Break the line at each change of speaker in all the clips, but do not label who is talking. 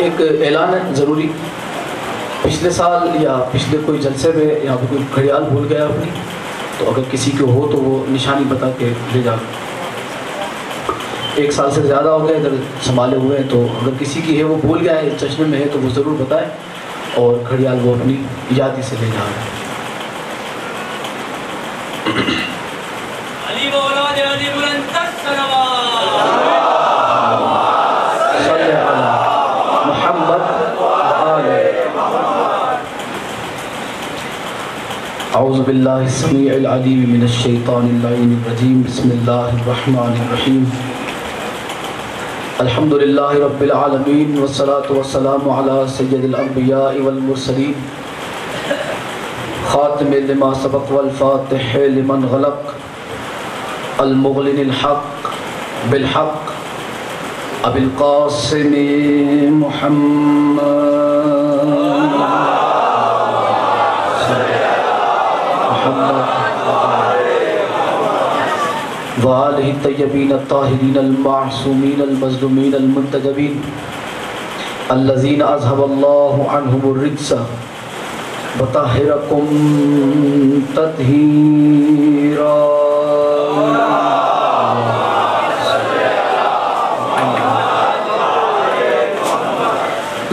ایک اعلان ہے ضروری. پچھلے سال یا پچھلے کوئی جلسے میں یا کوئی گھڑیال بھول گیا اپنی، تو اگر کسی کو ہو تو وہ نشانی بتا کے لے جا. 1 سال سے زیادہ ہو گئے ادھر سنبھالے ہوئے ہیں، تو اگر کسی کی ہے وہ بھول گیا ہے چشمے میں ہے تو وہ ضرور بتائے، اور گھڑیال وہ اپنی یادی سے لے جا رہا ہے. اعوذ باللہ السمیع العلیم من الشیطان اللعین الرجیم. بسم اللہ الرحمن الرحیم. الحمد للہ رب العالمین والصلاة والسلام علی سید الانبیاء والمرسلین خاتم لما سبق والفاتح لمن غلق المغلن الحق بالحق ابی القاسم محمد وآلہ الطیبین الطاہرین المعصومین المظلومین المنتجبین الذین اذهب اللہ عنہم الرجس وطہرکم تطہیرا.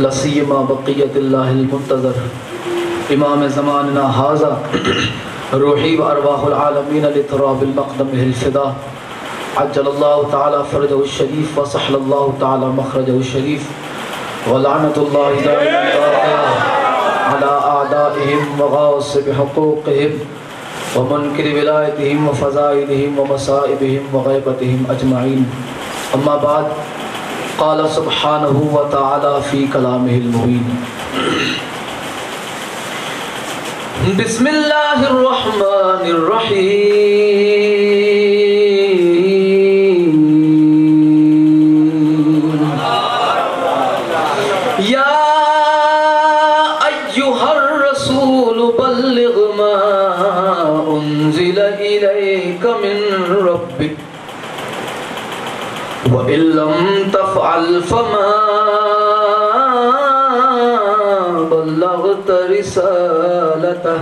لسیما بقیت اللہ المنتظر امام زماننا ھذا روحی و ارواح العالمین لتراب المقدم الفدا عجل اللہ تعالی فرجہ الشریف وسحل اللہ تعالی مخرجہ الشریف ولعنت اللہ دائما على اعدائهم وغاصب حقوقهم ومنکر ولایتهم وفضائلهم ومصائبهم وغیبتهم اجمعین. اما بعد قال سبحانہ وتعالی فی کلامہ المبین. بسم اللہ الرحمن الرحیم. یا ایہا الرسول بلغ ما انزل الیک من ربک وَإِن لَّمْ تَفْعَلْ فَمَا بَلَّغْتَ رِسَالَتَهُ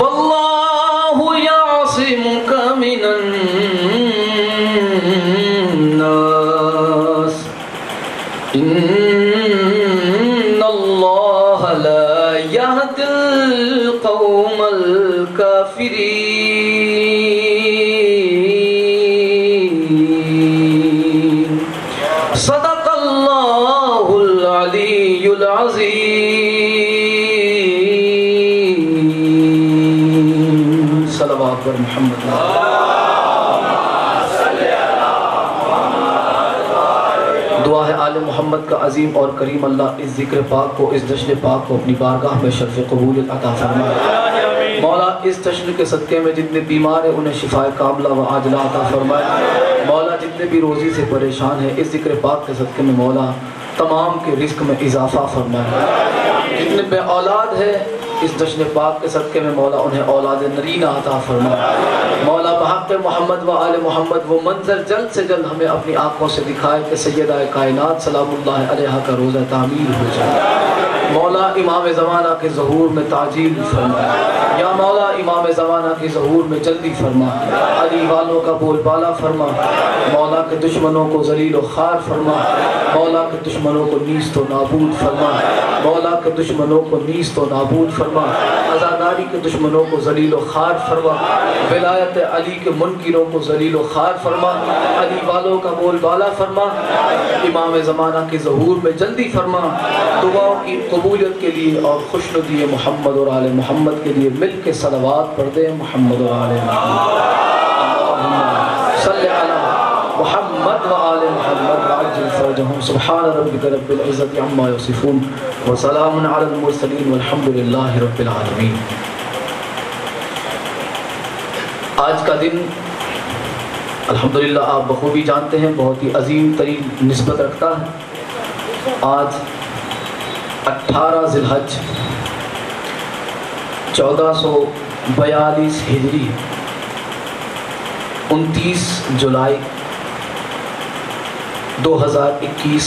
وَاللَّهُ يَعْصِمُكَ مِنَ النَّاسِ إِنَّ اللَّهَ لَا يَهْدِي الْقَوْمَ الْكَافِرِينَ. صدق اللہ العلی العظیم. صلوات پر محمد. دعا ہے آل محمد کا عظیم اور کریم اللہ اس ذکر پاک کو، اس جشن پاک کو اپنی بارگاہ میں شرف قبولیت عطا فرمائے. مولا اس جشن کے صدقے میں جتنے بیمار ہیں انہیں شفاء کاملہ و عاجلہ عطا فرمائے. مولا جتنے بھی روزی سے پریشان ہیں اس ذکر پاک کے صدقے میں مولا تمام کے رزق میں اضافہ فرمائے. جتنے بے اولاد ہے اس جشن پاک کے صدقے میں مولا انہیں اولاد نرینہ عطا فرمائے. مولا بحق محمد و آل محمد وہ منظر جلد سے جلد ہمیں اپنی آنکھوں سے دکھائے کہ سیدہ کائنات سلام اللہ علیہا کا روزہ تعمیر ہو جائے. مولا امام زمانہ کے ظہور میں تعجیل فرمائے. یا مولا امام زمانہ کے ظہور میں جلدی فرما. علی والوں کا بول بالا فرما. مولا کے دشمنوں کو ذلیل و خوار فرما. مولا کے دشمنوں کو نیست و نابود فرما. مولا کے دشمنوں کو نیست و نابود فرما. عزاداری کے دشمنوں کو ذلیل و خوار فرما. ولایت علی کے منکروں کو ذلیل و خوار فرما. علی والوں کا بول بالا فرما. امام زمانہ کے ظہور میں جلدی فرما. دعاؤں کی قبولیت کے لیے اور خوشنودی محمد اور آل محمد کے لیے مل کے صلوات پڑھ دیں. محمد اور آل محمد صلی علی محمد و آل محمد وعجل فرجہم. سبحان ربک رب العزت عما یصفون وسلام علی المرسلین والحمد للہ رب العالمین. آج کا دن الحمدللہ آپ بخوبی جانتے ہیں بہت ہی عظیم ترین نسبت رکھتا ہے. آج 18 ذی الحج 1442 ہجری 29 جولائی 2021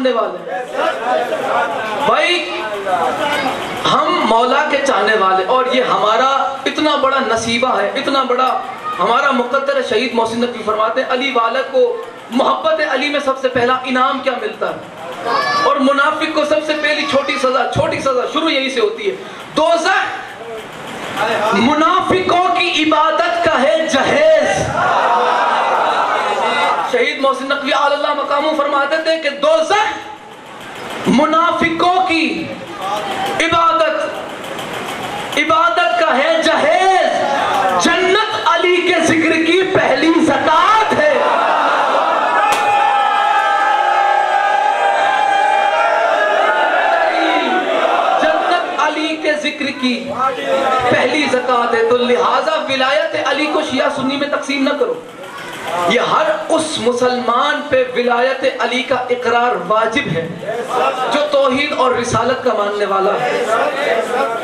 ماننے والے بھائی، ہم مولا کے چاہنے والے، اور یہ ہمارا اتنا بڑا نصیبہ ہے، اتنا بڑا ہمارا مقدر ہے۔ شہید محسن نقوی فرماتے ہیں علی والا کو محبت علی میں سب سے پہلا انعام کیا ملتا ہے، اور منافق کو سب سے پہلی چھوٹی سزا شروع یہی سے ہوتی ہے۔ دوزخ منافقوں کی عبادت کا ہے جہیز۔ شہید محسن نقوی علی اللہ مقامہ فرماتے تھے کہ دوزخ منافقوں کی عبادت کا ہے جہیز، جنت علی کے ذکر کی پہلی زکات ہے۔ جنت علی کے ذکر کی پہلی زکات ہے۔ تو لہٰذا ولایت علی کو شیعہ سنی میں تقسیم نہ کرو، یہ ہر اس مسلمان پہ ولایت علی کا اقرار واجب ہے جو توحید اور رسالت کا ماننے والا ہے۔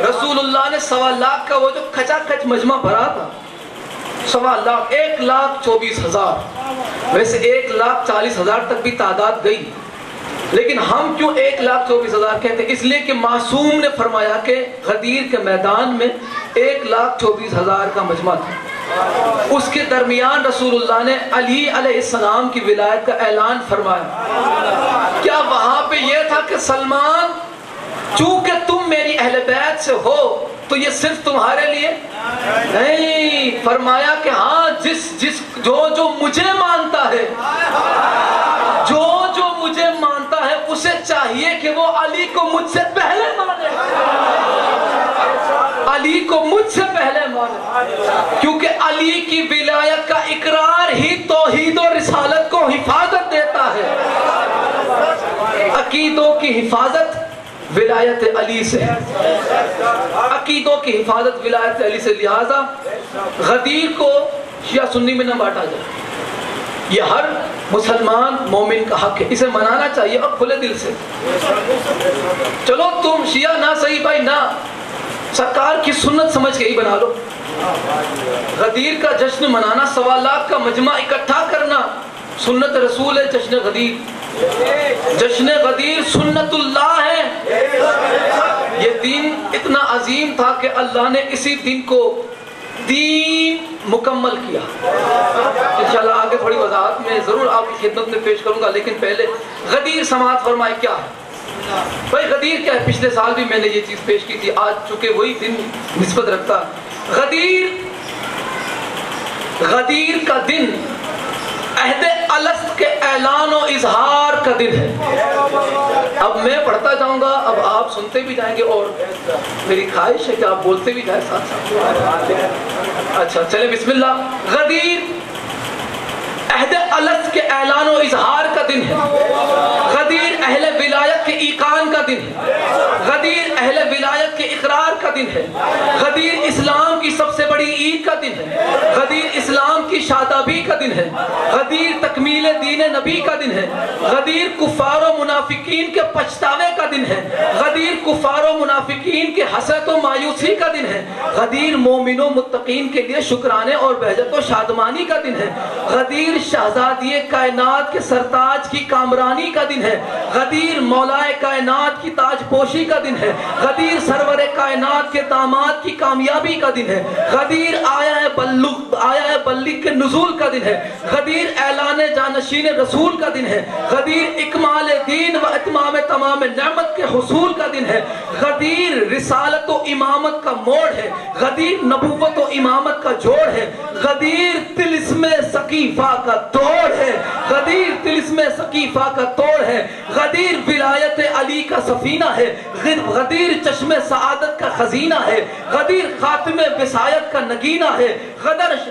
رسول اللہ نے 1.25 لاکھ کا وہ جو کھچا کھچ مجمع بھرا تھا، 1.25 لاکھ، 1,24,000، ویسے 1,40,000 تک بھی تعداد گئی، لیکن ہم کیوں 1,24,000 کہتے ہیں؟ اس لیے کہ معصوم نے فرمایا کہ غدیر کے میدان میں 1,24,000 کا مجمع تھا، اس کے درمیان رسول اللہ نے علی علیہ السلام کی ولایت کا اعلان فرمایا۔ کیا وہاں پہ یہ تھا کہ سلمان چونکہ تم میری اہل بیت سے ہو تو یہ صرف تمہارے لیے نہیں، فرمایا کہ ہاں جو مجھے مانتا ہے، جو مجھے مانتا ہے اسے چاہیے کہ وہ علی کو مجھ سے پہلے مانے، علی کو مجھ سے پہلے مانے، کیونکہ علی کی ولایت کا اقرار ہی توحید و رسالت کو حفاظت دیتا ہے۔ عقیدوں کی حفاظت ولایت علی سے، عقیدوں کی حفاظت ولایت علی سے، لہذا غدیر کو شیعہ سنی میں نہ بانٹا جائے، یہ ہر مسلمان مومن کا حق ہے، اسے منانا چاہیے اور کھلے دل سے۔ چلو تم شیعہ نہ صحیح بھائی نہ، سرکار کی سنت سمجھ کے ہی بنا لو۔ غدیر کا جشن منانا، 1.25 لاکھ کا مجمع اکٹھا کرنا سنت رسول ہے۔ جشن غدیر سنت اللہ ہے۔ یہ دین اتنا عظیم تھا کہ اللہ نے اسی دن کو دین مکمل کیا۔ انشاءاللہ آگے تھوڑی وضاحت میں ضرور آپ کی خدمت میں پیش کروں گا، لیکن پہلے غدیر سماعت فرمائے کیا ہے بھائی؟ غدیر کیا ہے؟ پچھلے سال بھی میں نے یہ چیز پیش کی تھی، آج چونکہ وہی دن نسبت رکھتا ہے۔ غدیر کا دن عہد الست کے اعلان و اظہار کا دن ہے۔ اب میں پڑھتا جاؤں گا، اب آپ سنتے بھی جائیں گے، اور میری خواہش ہے کہ آپ بولتے بھی جائیں ساتھ ساتھ۔ اچھا چلے بسم اللہ۔ غدیر عہد الست کے اعلان و اظہار کا دن ہے۔ غدیر اہل ولایت کے ایقان کا دن ہے۔ غدیر اہل ولایت کے اقرار کا دن ہے۔ غدیر اسلام کی سب سے بڑی عید کا دن ہے۔ غدیر اسلام کی شادابی کا دن ہے۔ غدیر تکمیل دین نبی کا دن ہے۔ غدیر کفار و منافقین کے پچھتاوے کا دن ہے۔ غدیر کفار و منافقین کے حسرت و مایوسی کا دن ہے۔ غدیر مومن و متقین کے لیے شکرانے اور بہجت و شادمانی کا دن ہے۔ غدیر شہزادی کائنات کے سرتاج کی کامرانی کا دن ہے۔ غدیر مولائے کائنات کی تاج پوشی کا دن ہے۔ غدیر سرور کائنات کے داماد کی کامیابی کا دن ہے۔ غدیر آیا بلغ کے نزول کا دن ہے۔ غدیر اعلان جانشین رسول کا دن ہے۔ غدیر اکمال دین و اتمام تمام نعمت کے حصول کا دن ہے۔ غدیر رسالت و امامت کا موڑ ہے۔ غدیر نبوت و امامت کا جوڑ ہے۔ غدیر طلسم ثقیفہ کا توڑ ہے۔ غدیر طلسم ثقیفہ کا توڑ ہے۔ غدیر ولایت علی کا سفینہ ہے۔ غدیر چشم سعادت کا خزینہ ہے۔ غدیر خاتم وصایت کا نگینہ ہے۔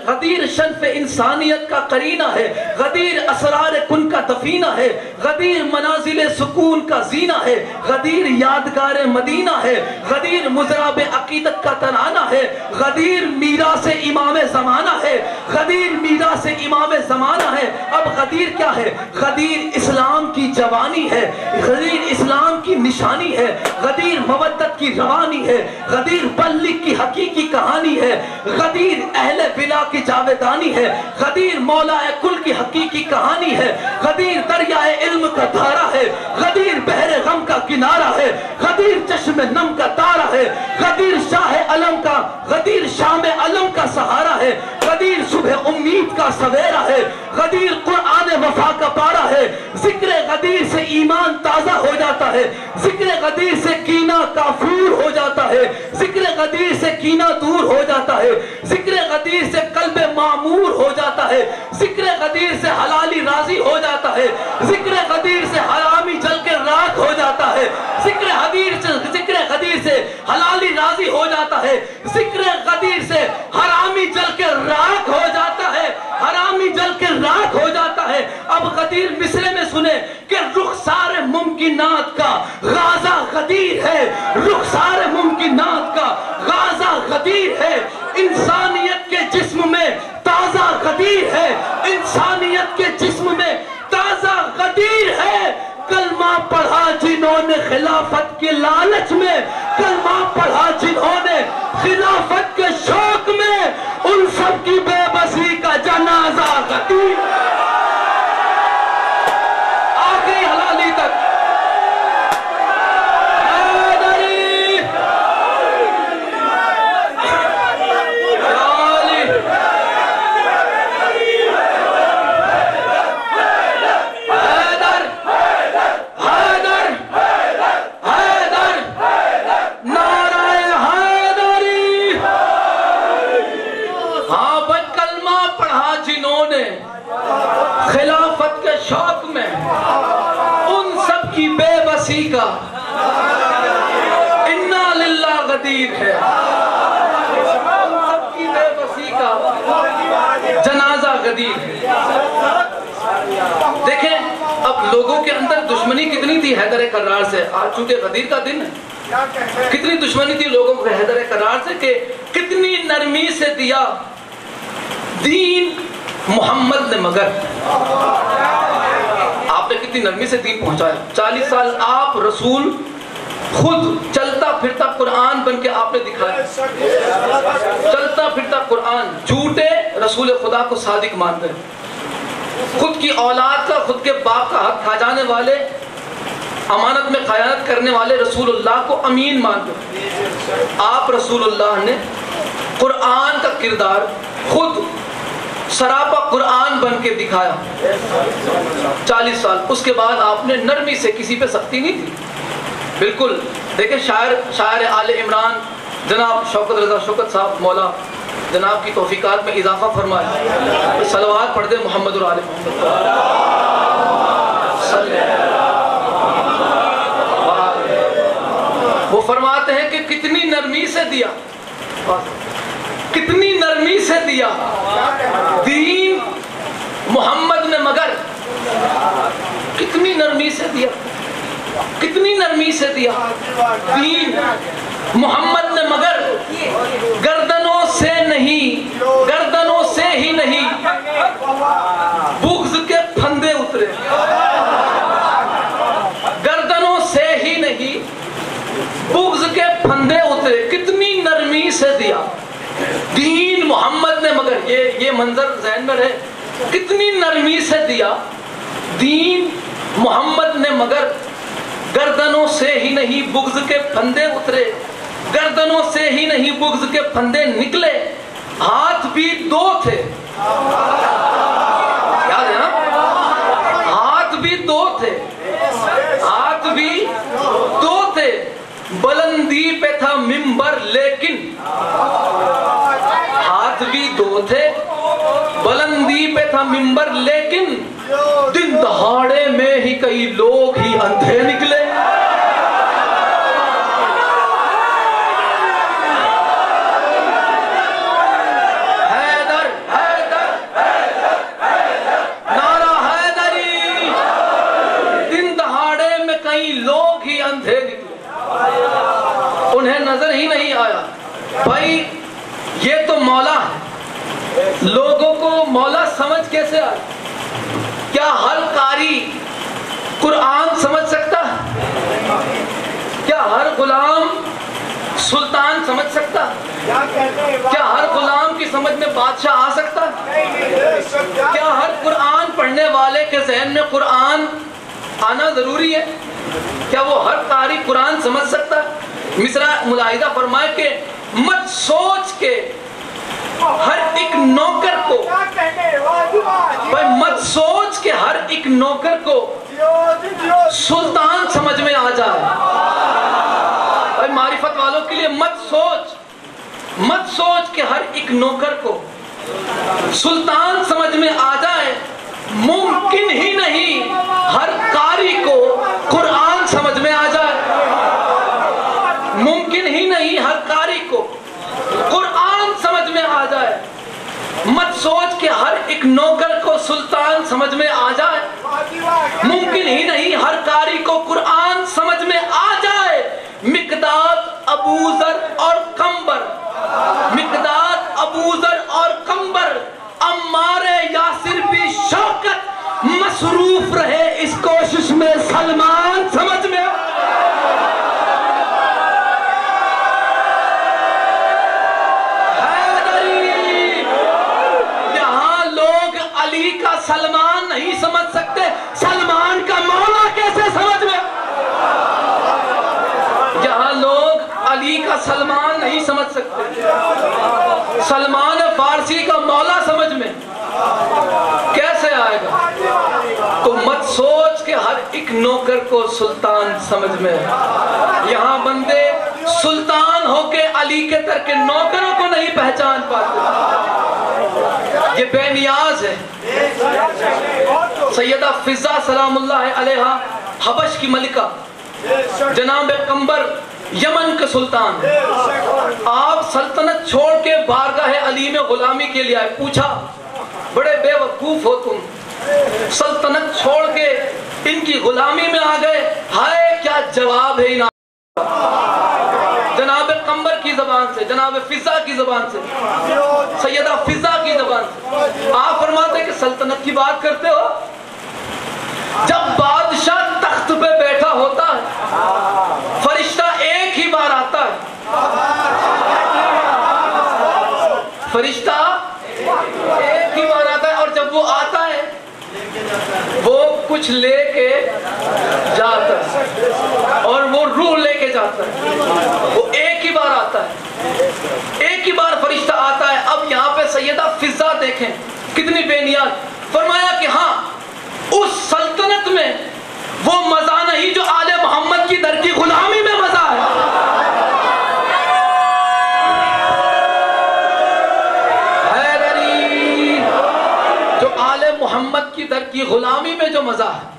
غدیر شنف انسانیت کا قرینہ ہے۔ غدیر اسرار کن کا دفینہ ہے۔ غدیر منازل سکون کا زینہ ہے۔ غدیر یادگار مدینہ ہے۔ غدیر مضراب عقیدت کا ترانہ ہے۔ غدیر میراث امام زمانہ ہے۔ غدیر میراث امام زمانہ ہے۔ اب غدیر کیا ہے؟ غدیر اسلام کی جوانی ہے۔ غدیر اسلام کی نشانی ہے، غدیر مودت کی روانی ہے، غدیر بلک کی حقیقی کہانی ہے، غدیر اہل بلا کی جاویدانی ہے، غدیر مولا کل کی حقیقی کہانی ہے، غدیر دریائے علم کا دھارا ہے، غدیر بحر غم کا کنارہ ہے، غدیر چشم نم کا تارہ ہے، غدیر شاہ علم کا، غدیر شام علم کا سہارا ہے، غدیر صبح امید کا سویرا ہے، غدیر قرآن وفا کا پارا ہے، ذکر غدیر سے ایمان تازہ ہو جاتا ہے، ذکر غدیر سے کینہ کافور ہو جاتا ہے، ذکر غدیر سے کینہ دور ہو جاتا ہے، ذکر غدیر سے قلب معمور ہو جاتا ہے، ذکر غدیر سے حلالی راضی ہو جاتا ہے، ذکر غدیر سے حرامی جل کے راکھ ہو جاتا ہے، ذکر غدیر سے حلالی راضی ہو جاتا ہے، ذکر غدیر سے حرامی جل کے راکھ ہو جاتا ہے، حرامی جل کے راکھ ہو جاتا ہے۔ اب غدیر مصرے میں سنے کہ رخسار ممکنات کا غازہ غدیر ہے، رخسار ممکنات کا غازہ غدیر ہے، انسانیت کے جسم میں تازہ غدیر ہے، انسانیت کے جسم میں تازہ غدیر ہے۔ کلمہ پڑھا جنہوں نے خلافت کے لالچ میں، کلمہ پڑھا جنہوں نے خلافت کے شوق میں، ان سب کی بے بسی کا جنازہ غدیر آخری حلالی تک۔ خلافت کے شوق میں ان سب کی بے بسی کا انا للہ غدیر ہے، ان سب کی بے بسی کا جنازہ غدیر ہے۔ دیکھیں اب لوگوں کے اندر دشمنی کتنی تھی حیدر کرار سے، آج چونکہ غدیر کا دن ہے، کتنی دشمنی تھی لوگوں کو حیدر کرار سے کہ کتنی نرمی سے دیا دین محمد نے، مگر آپ نے کتنی نرمی سے دین پہنچایا۔ 40 سال آپ رسول خود چلتا پھرتا قرآن بن کے آپ نے دکھایا، چلتا پھرتا قرآن، جھوٹے رسول خدا کو صادق مانتے، خود کی اولاد کا، خود کے باپ کا حق کھا جانے والے، امانت میں خیانت کرنے والے رسول اللہ کو امین مانتے۔ آپ رسول اللہ نے قرآن کا کردار خود سراپا قرآن بن کے دکھایا 40 سال۔ اس کے بعد آپ نے نرمی سے، کسی پہ سختی نہیں تھی، بالکل۔ دیکھیں شاعر آل عمران جناب شوکت رضا شوکت صاحب، مولا جناب کی توفیقات میں اضافہ فرمائے، صلوات پڑھ دے محمد اور آل محمد۔ وہ فرماتے ہیں کہ کتنی نرمی سے دیا، کتنی نرمی سے دیا دین محمد نے، مگر کتنی نرمی سے دیا، کتنی نرمی سے دیا دین محمد نے، مگر گردنوں سے نہیں، گردنوں سے ہی نہیں بغض کے پھندے اترے، گردنوں سے ہی نہیں بغض کے پھندے اترے۔ کتنی نرمی سے دیا دین محمد نے، مگر یہ منظر ذہن میں رہے، کتنی نرمی سے دیا دین محمد نے، مگر گردنوں سے ہی نہیں بغض کے پھندے اترے، گردنوں سے ہی نہیں بغض کے پھندے نکلے، ہاتھ بھی دو تھے، یاد ہے نا، ہاتھ بھی دو تھے، ہاتھ بھی دو تھے، بلندی پہ تھا منبر لیکن، ہاتھ بھی دو تھے، بلندی پہ تھا منبر لیکن، دن دہاڑے میں ہی کئی لوگ ہی اندھے نکلے۔ حیدر حیدر نعرہ حیدری، دن دہاڑے میں کئی لوگ ہی اندھے نکلے، انہیں نظر ہی نہیں آیا۔ بھائی یہ تو مولا ہے، لوگوں کو مولا سمجھ کیسے آئے؟ کیا ہر قاری قرآن سمجھ سکتا ہے؟ ہر غلام سلطان سمجھ سکتا؟ کیا ہر غلام کی سمجھ میں بادشاہ آ سکتا؟ کیا ہر قرآن پڑھنے والے کے ذہن میں قرآن آنا ضروری ہے؟ کیا وہ ہر قاری قرآن سمجھ سکتا؟ مصرع ملاحظہ فرمائے کہ مت سوچ کے ہر ایک نوکر کو، مت سوچ کے ہر ایک نوکر کو سلطان سمجھ میں آ جائے۔ معرفت والوں کے لیے مت سوچ کہ ہر ایک نوکر کو سلطان سمجھ میں آ جائے۔ ممکن ہی نہیں ہر قاری کو قرآن سمجھ میں آ جائے۔ ممکن ہی نہیں ہر قاری کو قرآن سمجھ میں آ جائے۔ مت سوچ کہ ہر ایک نوکر کو سلطان سمجھ میں آ جائے۔ ممکن ہی نہیں ہر قاری کو قرآن سمجھ میں آ جائے۔ مقداد، ابو ذر اور قمبر، مقداد، ابو ذر اور قمبر، عمار یاسر بھی شوکت مصروف رہے اس کوشش میں سلمان سمجھ میں۔ یہاں لوگ علی کا سلمان نہیں سمجھ سکتے، سلمان کا مولا کیسے سمجھ میں؟ یہاں لوگ علی کا سلمان نہیں سمجھ سکتے، سلمان فارسی کا مولا سمجھ میں کیسے آئے گا؟ تو مت سوچ کہ ہر ایک نوکر کو سلطان سمجھ میں۔ یہاں بندے سلطان ہو کے علی کے در کے نوکروں کو نہیں پہچان پاتے۔ یہ بے نیاز ہے۔ سیدہ فضہ سلام اللہ علیہا حبش کی ملکہ، جناب قمبر یمن کے سلطان، آپ سلطنت چھوڑ کے بارگاہ علی میں غلامی کے لیے آئے۔ پوچھا بڑے بے وقوف ہو تم، سلطنت چھوڑ کے ان کی غلامی میں آ گئے، ہائے کیا جواب ہے ان جناب قمبر کی زبان سے، جناب فضہ کی زبان سے، سیدہ فضہ کی زبان سے۔ آپ فرماتے کہ سلطنت کی بات کرتے ہو؟ جب بادشاہ تخت پہ بیٹھا ہوتا ہے فرشتہ ایک ہی بار آتا ہے، فرشتہ ایک ہی بار آتا ہے، اور جب وہ آتا ہے وہ کچھ لے کے جاتا ہے اور وہ روح لے کے جاتا ہے۔ وہ ایک ہی بار آتا ہے، ایک ہی بار فرشتہ آتا ہے۔ اب یہاں پہ سیدہ فضہ دیکھیں کتنی بے نیاز۔ فرمایا کہ ہاں اس سلطنت میں وہ مزہ نہیں جو آل محمد کی در کی غلامی میں مزہ ہے۔ حیدری، جو آل محمد کی در کی غلامی میں جو مزہ ہے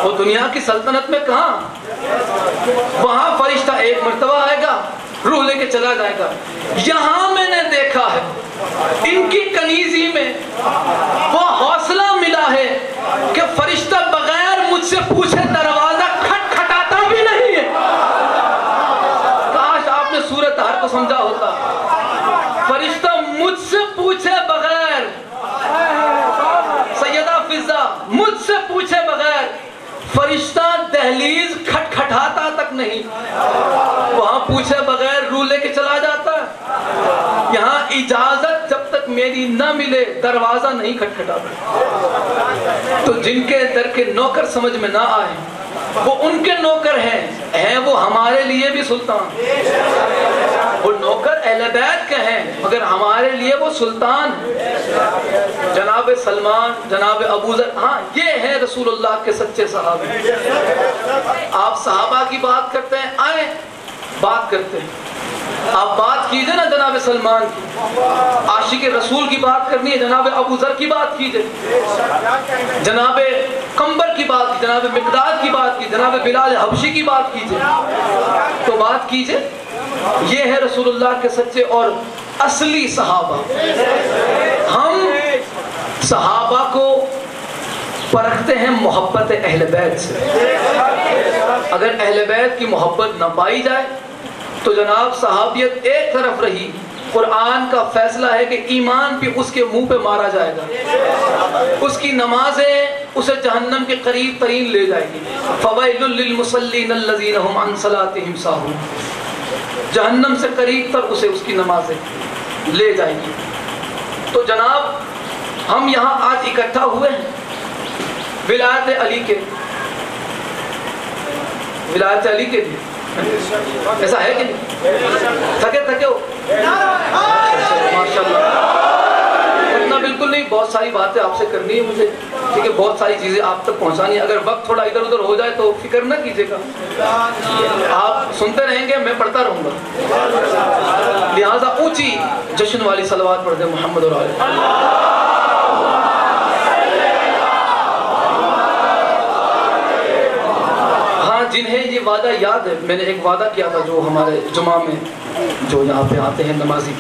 وہ دنیا کی سلطنت میں کہاں؟ وہاں فرشتہ ایک مرتبہ آئے گا، روح لے کے چلا جائے گا۔ یہاں میں نے دیکھا ہے ان کی کنیزی میں وہ حوصلہ ملا ہے کہ فرشتہ بغیر مجھ سے پوچھے دروازہ کھٹکھٹاتا بھی نہیں ہے۔ کاش آپ نے سورۃ طہر کو سمجھا ہوتا۔ فرشتہ مجھ سے پوچھے بغیر، سیدہ فضہ مجھ سے پوچھے بغیر فرشتہ دہلیز کھٹکھٹاتا تک نہیں، وہاں پوچھے بغیر روح لے کے چلا جاتا ہے۔ یہاں اجازت جب تک میری نہ ملے دروازہ نہیں کھٹکھٹاتا۔ تو جن کے در کے نوکر سمجھ میں نہ آئے وہ ان کے نوکر ہیں وہ ہمارے لیے بھی سلطان۔ وہ نوکر اہل بیت کے ہیں مگر ہمارے لیے وہ سلطان ہیں۔ جناب سلمان، جناب ابو ذر، ہاں یہ ہیں رسول اللہ کے سچے صحابی۔ آپ صحابہ کی بات کرتے ہیں، آئیں بات کرتے ہیں۔ آپ بات کیجئے نا جناب سلمان کی، عاشق رسول کی بات کرنی ہے جناب ابو ذر کی بات کیجئے، جناب قمبر کی بات کی، جناب مقداد کی بات کی، جناب بلال حبشی کی بات کیجئے، تو بات کیجئے۔ یہ ہے رسول اللہ کے سچے اور اصلی صحابہ۔ ہم صحابہ کو پرکھتے ہیں محبت اہل بیت سے۔ اگر اہل بیت کی محبت نہ پائی جائے تو جناب صحابیت ایک طرف رہی، قرآن کا فیصلہ ہے کہ ایمان بھی اس کے منہ پہ مارا جائے گا، اس کی نمازیں اسے جہنم کے قریب ترین لے جائے گی. فویل للمصلین الذین هم عن صلاتهم ساہون. جہنم سے قریب تر اسے اس کی نمازیں لے جائے گی. تو جناب ہم یہاں آج اکٹھا ہوئے ہیں ولایت علی کے لیے. ایسا ہے کہ نہیں؟ تھکے ہو ماشاءاللہ. اتنا بالکل نہیں, بہت ساری باتیں آپ سے کرنی ہے مجھے, ٹھیک ہے, بہت ساری چیزیں آپ تک پہنچانی ہے. اگر وقت تھوڑا ادھر ادھر ہو جائے تو فکر نہ کیجیے گا, آپ سنتے رہیں گے, میں پڑھتا رہوں گا. لہٰذا اونچی جشن والی صلوات پڑھ دیں محمد اور آل. جنہیں یہ وعدہ یاد ہے, میں نے ایک وعدہ کیا تھا جو ہمارے جمعہ میں جو یہاں پہ آتے ہیں نمازی,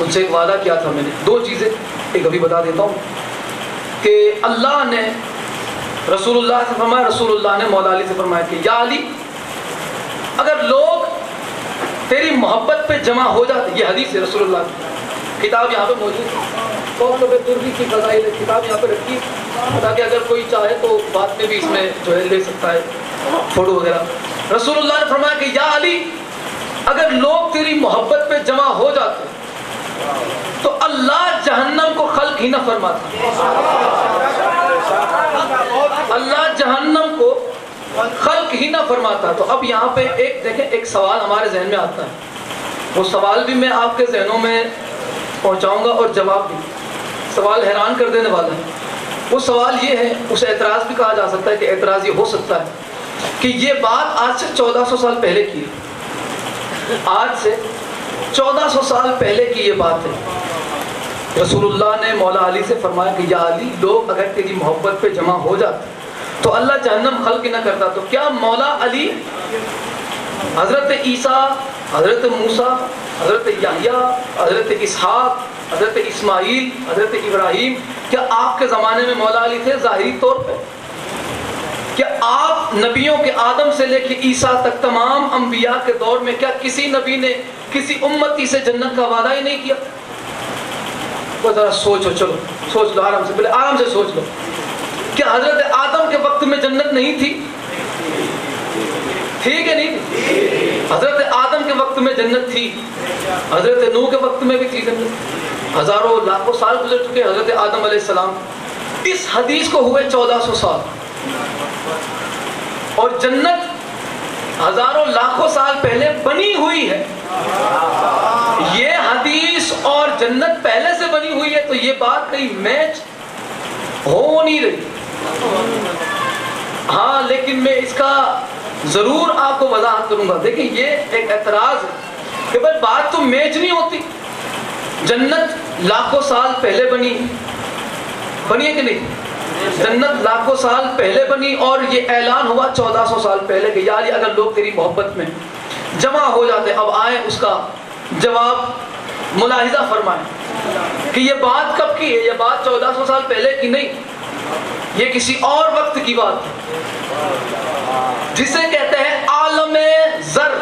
ان سے ایک وعدہ کیا تھا میں نے. دو چیزیں ایک ابھی بتا دیتا ہوں کہ اللہ نے رسول اللہ سے فرمایا, رسول اللہ نے مولا علی سے فرمایا کہ یا علی اگر لوگ تیری محبت پہ جمع ہو جاتے, یہ حدیث ہے رسول اللہ کی, کتاب یہاں پہ موجود ہے, ترکی کی فضائل کتاب یہاں پہ رکھی تاکہ اگر کوئی چاہے تو بعد میں بھی اس میں جو ہے لے سکتا ہے فوٹو وغیرہ. رسول اللہ نے فرمایا کہ یا علی اگر لوگ تیری محبت پہ جمع ہو جاتے تو اللہ جہنم کو خلق ہی نہ فرماتا. اللہ جہنم کو خلق ہی نہ فرماتا. تو اب یہاں پہ ایک دیکھیں, ایک سوال ہمارے ذہن میں آتا ہے, وہ سوال بھی میں آپ کے ذہنوں میں پہنچاؤں گا اور جواب بھی. سوال حیران کر دینے والا ہے. وہ سوال یہ ہے, اسے اعتراض بھی کہا جا سکتا ہے کہ اعتراض یہ ہو سکتا ہے کہ یہ بات آج سے 1400 سال پہلے کی ہے. آج سے 1400 سال پہلے کی یہ بات ہے. رسول اللہ نے مولا علی سے فرمایا کہ یا علی لوگ اگر تیری محبت پہ جمع ہو جاتے تو اللہ جہنم خلق نہ کرتا. تو کیا مولا علی حضرت عیسیٰ, حضرت موسیٰ, حضرت یحییٰ, حضرت اسحاق, حضرت اسماعیل, حضرت ابراہیم, کیا آپ کے زمانے میں مولا علی تھے ظاہری طور پہ؟ کیا آپ نبیوں کے آدم سے لے کے عیسیٰ تک تمام انبیاء کے دور میں کیا کسی نبی نے کسی امتی سے جنت کا وعدہ ہی نہیں کیا؟ وہ ذرا سوچو, چلو سوچ لو, آرام سے, پہلے آرام سے سوچ لو. کیا حضرت آدم کے وقت میں جنت نہیں تھی؟ ٹھیک ہے نہیں تھی؟ حضرت آدم کے وقت میں جنت تھی, حضرت نوح کے وقت میں بھی تھی جنت. ہزاروں لاکھوں سال گزر چکے حضرت آدم علیہ السلام. اس حدیث کو ہوئے 1400 سال اور جنت ہزاروں لاکھوں سال پہلے بنی ہوئی ہے. یہ حدیث اور جنت پہلے سے بنی ہوئی ہے تو یہ بات کہیں میچ ہو نہیں رہی. ہاں لیکن میں اس کا ضرور آپ کو وضاحت کروں گا. دیکھیں یہ ایک اعتراض ہے کہ بھائی بات تو میچ نہیں ہوتی. جنت لاکھوں سال پہلے بنی ہے کہ نہیں؟ جنت لاکھوں سال پہلے بنی اور یہ اعلان ہوا 1400 سال پہلے کہ یا علی اگر لوگ تیری محبت میں جمع ہو جاتے. اب آئیں اس کا جواب ملاحظہ فرمائیں کہ یہ بات کب کی ہے. یہ بات 1400 سال پہلے کی نہیں, یہ کسی اور وقت کی بات ہے جسے کہتے ہیں عالم ذر.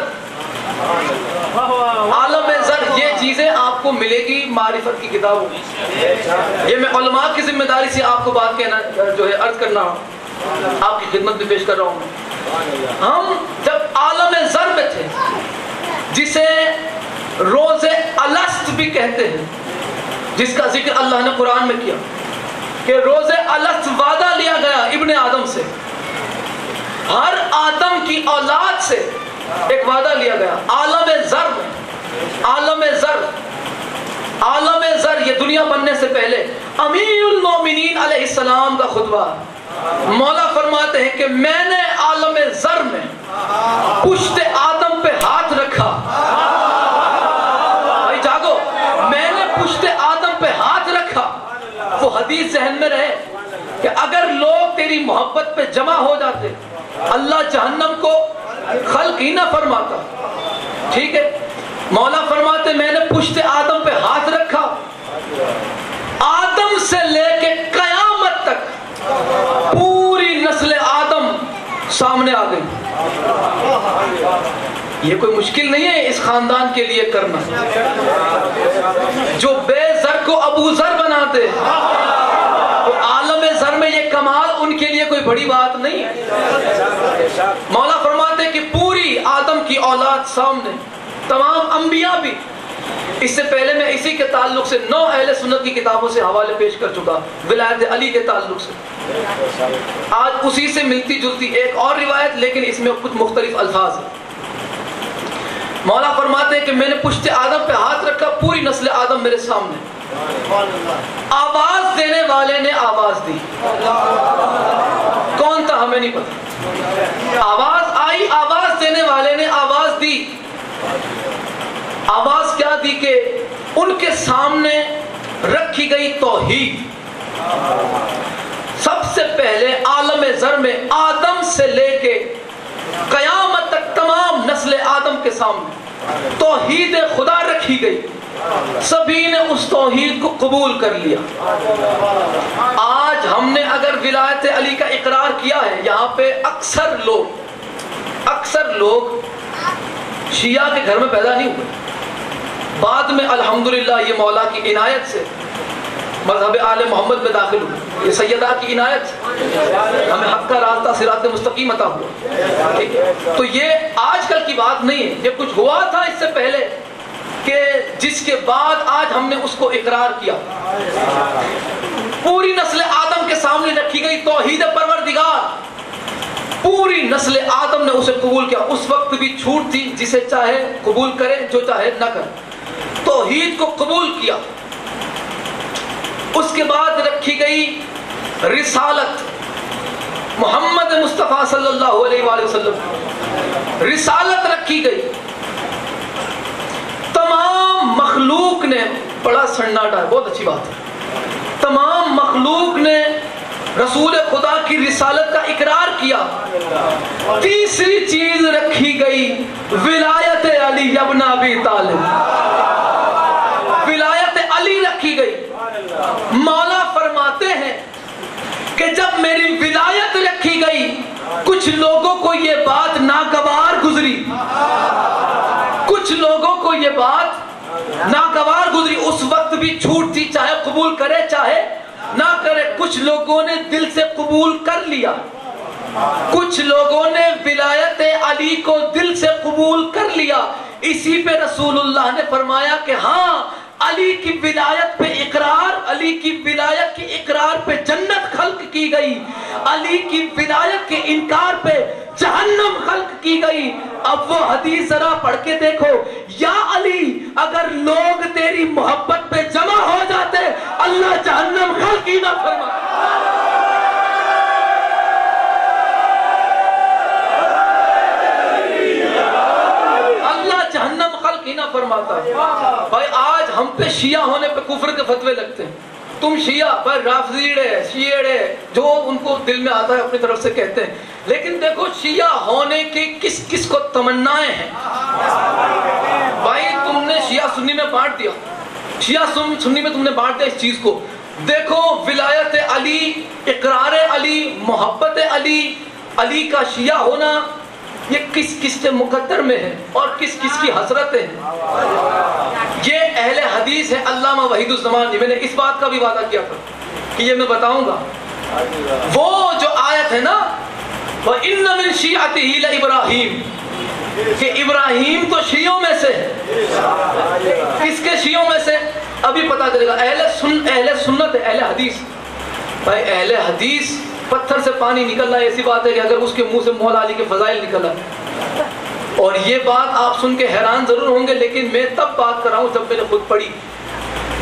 عالم ذر یہ چیزیں آپ کو ملے گی معرفت کی کتابوں. یہ میں علماء کی ذمہ داری سے آپ کو بات کہنا جو ہے عرض کرنا آپ کی خدمت میں پیش کر رہا ہوں. ہم جب عالم ذر میں تھے جسے روز الست بھی کہتے ہیں, جس کا ذکر اللہ نے قرآن میں کیا کہ روز الست وعدہ لیا گیا ابن آدم سے, ہر آدم کی اولاد سے ایک وعدہ لیا گیا. عالم ذر میں, عالم ذر, عالم ذر یہ دنیا بننے سے پہلے امیر المومنین علیہ السلام کا خطبہ. مولا فرماتے ہیں کہ میں نے عالم ذر میں پشت آدم پہ ہاتھ رکھا. بھائی جاگو, میں نے پشت آدم پہ ہاتھ رکھا. وہ حدیث ذہن میں رہے کہ اگر لوگ تیری محبت پہ جمع ہو جاتے اللہ جہنم کو خلق ہی نہ فرماتا. ٹھیک ہے, مولا فرماتے میں نے پشت آدم پہ ہاتھ رکھا, آدم سے لے کے قیامت تک پوری نسل آدم سامنے آ گئی. یہ کوئی مشکل نہیں ہے اس خاندان کے لیے کرنا. جو بے زر کو ابو زر بناتے وہ عالم زر میں یہ کمال ان کے لیے کوئی بڑی بات نہیں ہے۔ مولا فرماتے ہیں کہ پوری آدم کی اولاد سامنے، تمام انبیاء بھی، اس سے پہلے میں اسی کے تعلق سے 9 اہل سنت کی کتابوں سے حوالے پیش کر چکا ولایت علی کے تعلق سے۔ آج اسی سے ملتی جلتی ایک اور روایت، لیکن اس میں کچھ مختلف الفاظ ہیں۔ مولا فرماتے ہیں کہ میں نے پشت آدم پہ ہاتھ رکھا، پوری نسل آدم میرے سامنے، آواز دینے والے نے آواز دی، کون تھا ہمیں نہیں پتا، آواز آئی، آواز دینے والے نے آواز دی۔ آواز کیا دی کہ ان کے سامنے رکھی گئی توحید، سب سے پہلے عالم ذر میں آدم سے لے کے قیامت تک تمام نسل آدم کے سامنے توحید خدا رکھی گئی، سبھی نے اس توحید کو قبول کر لیا۔ آج ہم نے اگر ولایت علی کا اقرار کیا ہے، یہاں پہ اکثر لوگ شیعہ کے گھر میں پیدا نہیں ہوئے، بعد میں الحمدللہ یہ مولا کی عنایت سے مذہب آل محمد میں داخل ہوئے، یہ سیدہ کی عنایت سے ہمیں حق کا راستہ صراط مستقیم عطا ہوا۔ تو یہ آج کل کی بات نہیں ہے، یہ کچھ ہوا تھا اس سے پہلے کہ جس کے بعد آج ہم نے اس کو اقرار کیا۔ پوری نسل آدم کے سامنے رکھی گئی توحید پروردگار، پوری نسل آدم نے اسے قبول کیا۔ اس وقت بھی چھوٹ تھی، جسے چاہے قبول کرے، جو چاہے نہ کرے، توحید کو قبول کیا۔ اس کے بعد رکھی گئی رسالت، محمد مصطفیٰ صلی اللہ علیہ وآلہ وسلم، رسالت رکھی گئی۔ تمام مخلوق نے، بڑا سناٹا ہے، بہت اچھی بات ہے، تمام مخلوق نے رسول خدا کی رسالت کا اقرار کیا۔ تیسری چیز رکھی گئی ولایت علی ابن ابی طالب، ولایت علی رکھی گئی۔ مولا فرماتے ہیں کہ جب میری ولایت رکھی گئی، کچھ لوگوں کو یہ بات ناگوار گزری، کچھ لوگوں کو یہ بات ناگوار گزری۔ اس وقت بھی چھوٹ تھی، چاہے قبول کرے چاہے نہ کرے۔ کچھ لوگوں نے دل سے قبول کر لیا، کچھ لوگوں نے ولایت علی کو دل سے قبول کر لیا۔ اسی پہ رسول اللہ نے فرمایا کہ ہاں، علی کی ولایت پہ اقرار، علی کی ولایت کی اقرار پہ جنت خلق کی گئی، علی کی ولایت کے انکار پہ جہنم خلق کی گئی۔ اب وہ حدیث ذرا پڑھ کے دیکھو، یا علی، اگر لوگ تیری محبت پہ جمع ہو جاتے، اللہ جہنم خلق ہی نہ فرماتا۔ جہنم خلق ہی نہ فرماتا۔ بھائی آج ہم پہ شیعہ ہونے پہ کفر کے فتوے لگتے ہیں، تم شیعہ، بھائی رافضیڑے، شیعڑے، جو ان کو دل میں آتا ہے اپنی طرف سے کہتے ہیں، لیکن دیکھو شیعہ ہونے کی کس کس کو تمنائیں ہیں۔ بھائی تم نے شیعہ سنی میں بانٹ دیا، شیعہ سنی میں تم نے بانٹ دیا اس چیز کو۔ دیکھو ولایت علی، اقرار علی، محبت علی، علی کا شیعہ ہونا، یہ کس کس کے مقدر میں ہے اور کس کس کی حسرتیں ہیں۔ یہ اہل حدیث ہے، علامہ وحید الزمان جی، میں نے اس بات کا بھی وعدہ کیا تھا کہ یہ میں بتاؤں گا۔ وہ جو آیت ہے نا، وَإِنَّ مِن شِيعَتِهِ لَإِبْرَاهِيمَ، کہ ابراہیم تو شیعوں میں سے ہے۔ کس کے شیعوں میں سے؟ ابھی پتا چلے گا۔ اہل سنت ہے، اہل حدیث۔ بھائی اہل حدیث، پتھر سے پانی نکل رہا ہے، ایسی بات ہے کہ اگر اس کے منہ سے مولا علی کے فضائل نکل رہا ہے۔ اور یہ بات آپ سن کے حیران ضرور ہوں گے، لیکن میں تب بات کر رہا ہوں جب میں نے خود پڑھی۔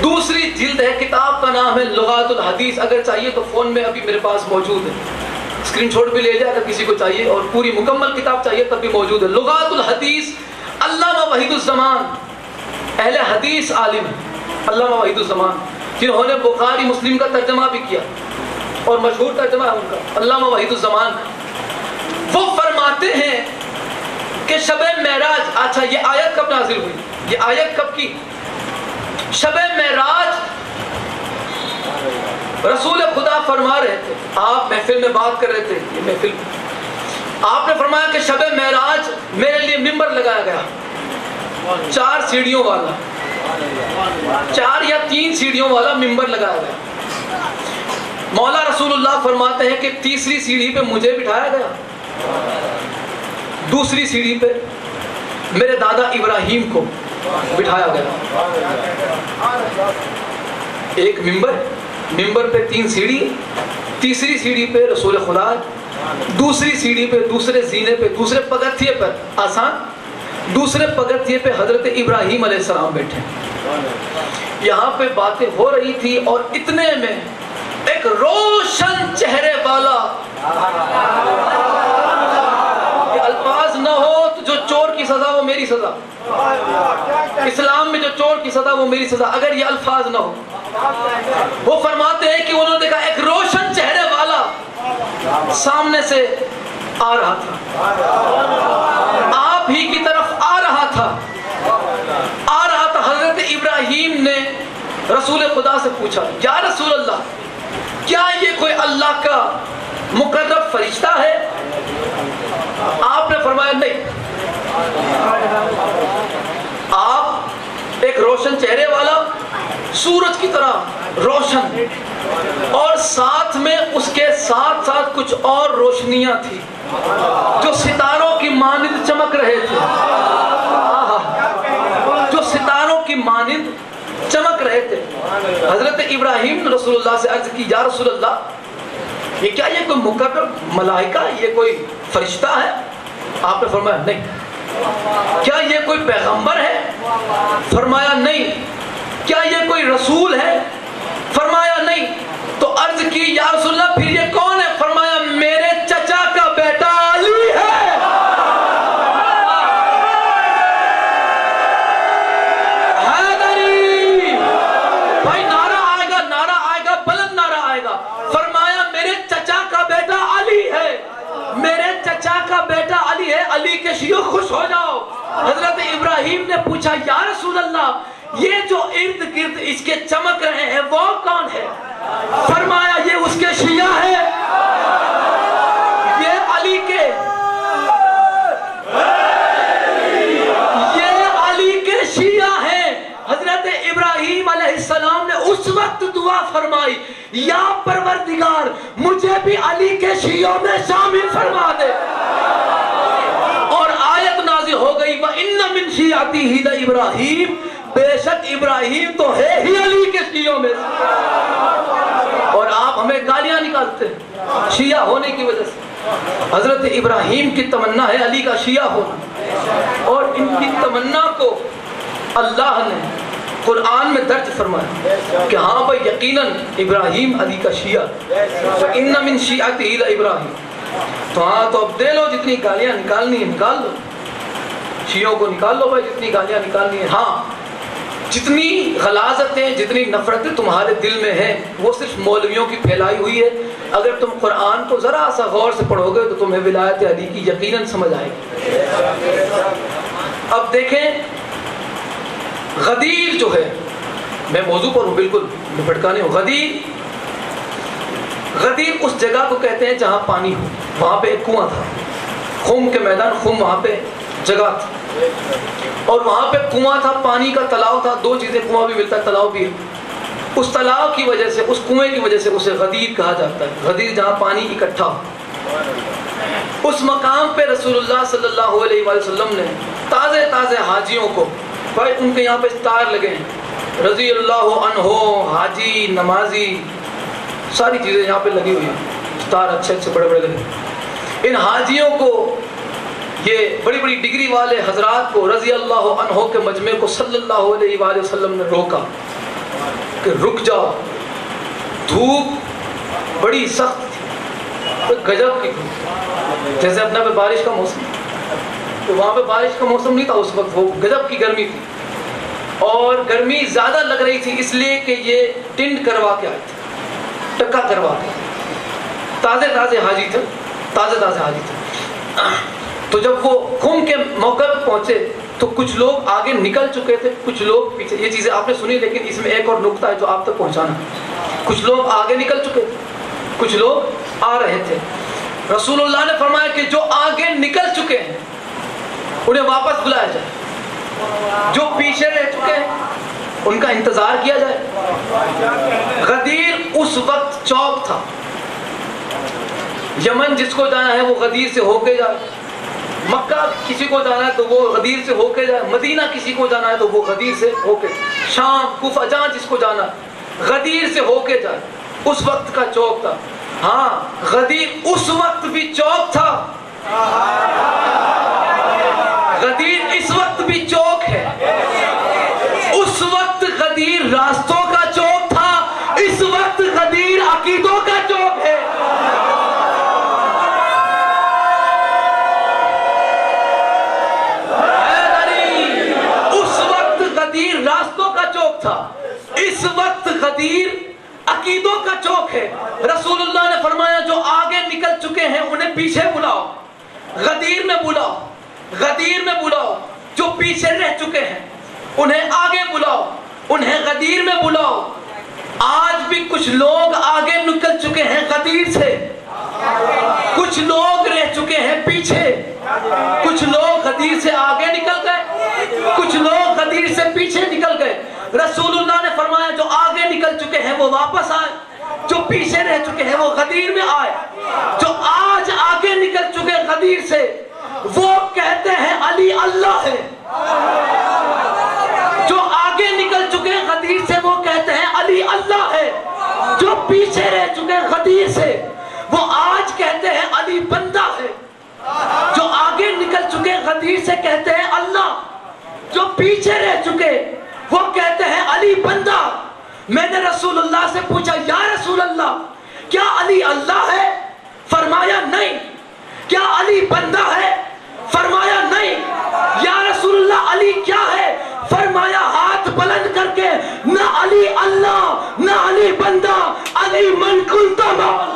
دوسری جلد ہے، کتاب کا نام ہے لغات الحدیث، اگر چاہیے تو فون میں ابھی میرے پاس موجود ہے، اسکرین شاٹ بھی لے جائے اگر کسی کو چاہیے، اور پوری مکمل کتاب چاہیے تب بھی موجود ہے۔ لغات الحدیث، علامہ وحید الزمان، اہل حدیث عالم علامہ وحید الزمان، جنہوں نے بخاری مسلم کا ترجمہ بھی کیا اور مشہور ترجمہ ہے ان کا، علامہ وحید الزمان کا۔ وہ فرماتے ہیں کہ شب معراج، اچھا یہ آیت کب نازل ہوئی، یہ آیت کب کی؟ شب معراج رسول خدا فرما رہے تھے، آپ محفل میں بات کر رہے تھے، یہ محفل آپ نے فرمایا کہ شب معراج میرے لیے ممبر لگایا گیا، 4 سیڑھیوں والا، 4 یا 3 سیڑھیوں والا ممبر لگایا گیا۔ مولا رسول اللہ فرماتے ہیں کہ تیسری سیڑھی پہ مجھے بٹھایا گیا، دوسری سیڑھی پہ میرے دادا ابراہیم کو بٹھایا گیا۔ ایک ممبر پہ 3 سیڑھی، تیسری سیڑھی پہ رسول خدا، دوسری سیڑھی پہ دوسرے زینے پہ دوسرے پگتھیے پر آسان، دوسرے پگتھیے پہ حضرت ابراہیم علیہ السلام بیٹھے۔ یہاں پہ باتیں ہو رہی تھی اور اتنے میں ایک روشن چہرے والا، کہ الفاظ نہ ہو تو جو چور کی سزا وہ میری سزا، اسلام میں جو چور کی سزا وہ میری سزا، اگر یہ الفاظ نہ ہو، وہ فرماتے ہیں کہ انہوں نے دیکھا ایک روشن چہرے والا سامنے سے آ رہا تھا، آپ ہی کی طرف آ رہا تھا۔ حضرت ابراہیم نے رسول خدا سے پوچھا، یا رسول اللہ، کیا یہ کوئی اللہ کا مقرب فرشتہ ہے؟ آپ نے فرمایا نہیں، آپ ایک روشن چہرے والا، سورج کی طرح روشن، اور ساتھ میں اس کے ساتھ ساتھ کچھ اور روشنیاں تھی جو ستاروں کی مانند چمک رہے تھے، جو ستاروں کی مانند چمک رہے تھے۔ حضرت ابراہیم نے رسول اللہ سے عرض کی، یا رسول اللہ، یہ کیا یہ کوئی مقرب ملائکہ، یہ کوئی فرشتہ ہے؟ آپ نے فرمایا نہیں۔ کیا یہ کوئی پیغمبر ہے؟ فرمایا نہیں۔ کیا یہ کوئی رسول ہے؟ فرمایا نہیں۔ تو عرض کی، یا رسول اللہ پھر یہ کون ہے؟ فرمایا میرے چچا کا بیٹا علی ہے۔ حیدری بھائی، نعرہ آئے گا بلند نعرہ آئے گا۔ فرمایا میرے چچا کا بیٹا علی ہے، میرے چچا کا بیٹا علی ہے، علی کے شیعوں خوش ہو جاؤ۔ حضرت ابراہیم نے پوچھا، یا رسول اللہ، یہ جو ارد گرد اس کے چمک رہے ہیں وہ کون ہے؟ فرمایا یہ اس کے شیعہ ہے، یہ علی کے شیعہ ہیں۔ حضرت ابراہیم علیہ السلام نے اس وقت دعا فرمائی، یا پروردگار مجھے بھی علی کے شیعوں میں شامل فرما دے، اور آیت نازل ہو گئی، وَإِنَّ مِن شِيعَتِهِ لَإِبْرَاهِيمَ، بے شک ابراہیم تو ہے ہی علی کے شیعوں میں سے۔ اور آپ ہمیں گالیاں نکالتے ہیں شیعہ ہونے کی وجہ سے۔ حضرت ابراہیم کی تمنا ہے علی کا شیعہ ہونا، اور ان کی تمنا کو اللہ نے قرآن میں درج فرمایا کہ ہاں بھائی یقیناً ابراہیم علی کا شیعہ، وَإِنَّ مِن شِيعَتِهِ لَإِبْرَاهِيمَ۔ تو ہاں تو اب دے لو، جتنی گالیاں نکالنی ہے نکال لو، شیعوں کو نکال لو بھائی، جتنی گالیاں نکالنی ہے۔ ہاں جتنی غلاظتیں، جتنی نفرتیں تمہارے دل میں ہیں وہ صرف مولویوں کی پھیلائی ہوئی ہے۔ اگر تم قرآن کو ذرا سا غور سے پڑھو گے تو تمہیں ولایت علی کی یقیناً سمجھ آئے گی۔ اب دیکھیں غدیر جو ہے، میں موضوع پر ہوں، بالکل بھٹکانے ہوں۔ غدیر اس جگہ کو کہتے ہیں جہاں پانی ہو۔ وہاں پہ ایک کنواں تھا، خم کے میدان، خم وہاں پہ جگہ تھی، اور وہاں پہ کنواں تھا، پانی کا تلاؤ تھا۔ دو چیزیں، کنواں بھی ملتا ہے، تلاؤ بھی ہے۔ اس تلاؤ کی وجہ سے، اس کنویں کی وجہ سے اسے غدیر کہا جاتا ہے، غدیر جہاں پانی اکٹھا ہو۔ اس مقام پہ رسول اللہ صلی اللہ علیہ وآلہ وسلم نے تازے حاجیوں کو، بھائی ان کے یہاں پہ اسٹار لگے ہیں، رضی اللہ عنہ، حاجی، نمازی، ساری چیزیں یہاں پہ لگی ہوئی ہیں، اسٹار اچھے بڑے بڑے لگے۔ ان حاجیوں کو، یہ بڑی بڑی ڈگری والے حضرات کو، رضی اللہ عنہ کے مجمع کو صلی اللہ علیہ وآلہ وسلم نے روکا کہ رک جاؤ، دھوپ بڑی سخت تھی، گجب کی دھوپ، جیسے اپنا پہ بارش کا موسم، تو وہاں پہ بارش کا موسم نہیں تھا اس وقت، وہ گجب کی گرمی تھی، اور گرمی زیادہ لگ رہی تھی اس لیے کہ یہ ٹنڈ کروا کے آئے تھے، ٹکا کروا کے، تازے حاجی تھے۔ تو جب وہ خم کے موقع پہ پہنچے تو کچھ لوگ آگے نکل چکے تھے، کچھ لوگ پیچھے۔ یہ چیزیں آپ نے سنی، لیکن اس میں ایک اور نقطہ ہے جو آپ تک پہنچانا ہے۔ کچھ لوگ آگے نکل چکے تھے، کچھ لوگ آ رہے تھے۔ رسول اللہ نے فرمایا کہ جو آگے نکل چکے ہیں انہیں واپس بلایا جائے، جو پیچھے رہ چکے ہیں ان کا انتظار کیا جائے؟ غدیر اس وقت چوک تھا. یمن جس کو جانا ہے وہ غدیر سے ہو کے جائے, مکہ کسی کو جانا ہے تو وہ غدیر سے ہو کے جائے, مدینہ کسی کو جانا ہے تو وہ غدیر سے ہو کے, شام کوفہ جہاں جس کو جانا ہے غدیر سے ہو کے جائے. اس وقت کا چوک تھا. ہاں غدیر اس وقت بھی چوک تھا, غدیر اس وقت بھی چوک ہے. اس وقت غدیر راستوں کا چوک تھا, اس وقت غدیر عقیدوں کا چوک ہے. اس وقت غدیر راستوں کا چوک تھا, اس وقت غدیر عقیدوں کا چوک ہے. رسول اللہ نے فرمایا جو آگے نکل چکے ہیں انہیں پیچھے بلاؤ, غدیر میں بلاؤ, غدیر میں بلاؤ. جو پیچھے رہ چکے ہیں انہیں آگے بلاؤ, انہیں غدیر میں بلاؤ. آج بھی کچھ لوگ آگے نکل چکے ہیں غدیر سے, کچھ لوگ رہ چکے ہیں پیچھے. کچھ لوگ غدیر سے آگے نکل گئے, کچھ لوگ غدیر سے پیچھے نکل گئے. رسول اللہ نے فرمایا جو آگے نکل چکے ہیں وہ واپس آئے, جو پیچھے رہ چکے ہیں وہ غدیر میں آئے. جو آج آگے نکل چکے غدیر سے وہ کہتے ہیں علی اللہ ہے. جو آگے نکل چکے غدیر سے وہ کہتے ہیں علی اللہ ہے. جو پیچھے رہ چکے غدیر سے وہ آج کہتے ہیں علی بندہ ہے. جو آگے نکل چکے غدیر سے کہتے ہیں اللہ, جو پیچھے رہ چکے وہ کہتے ہیں علی بندہ. میں نے رسول اللہ سے پوچھا یا رسول اللہ کیا علی اللہ ہے؟ فرمایا نہیں. کیا علی بندہ ہے؟ فرمایا نہیں. یا رسول اللہ علی کیا ہے؟ فرمایا ہاتھ بلند کر کے, نہ علی اللہ نہ علی بندہ, علی من کنت مولا.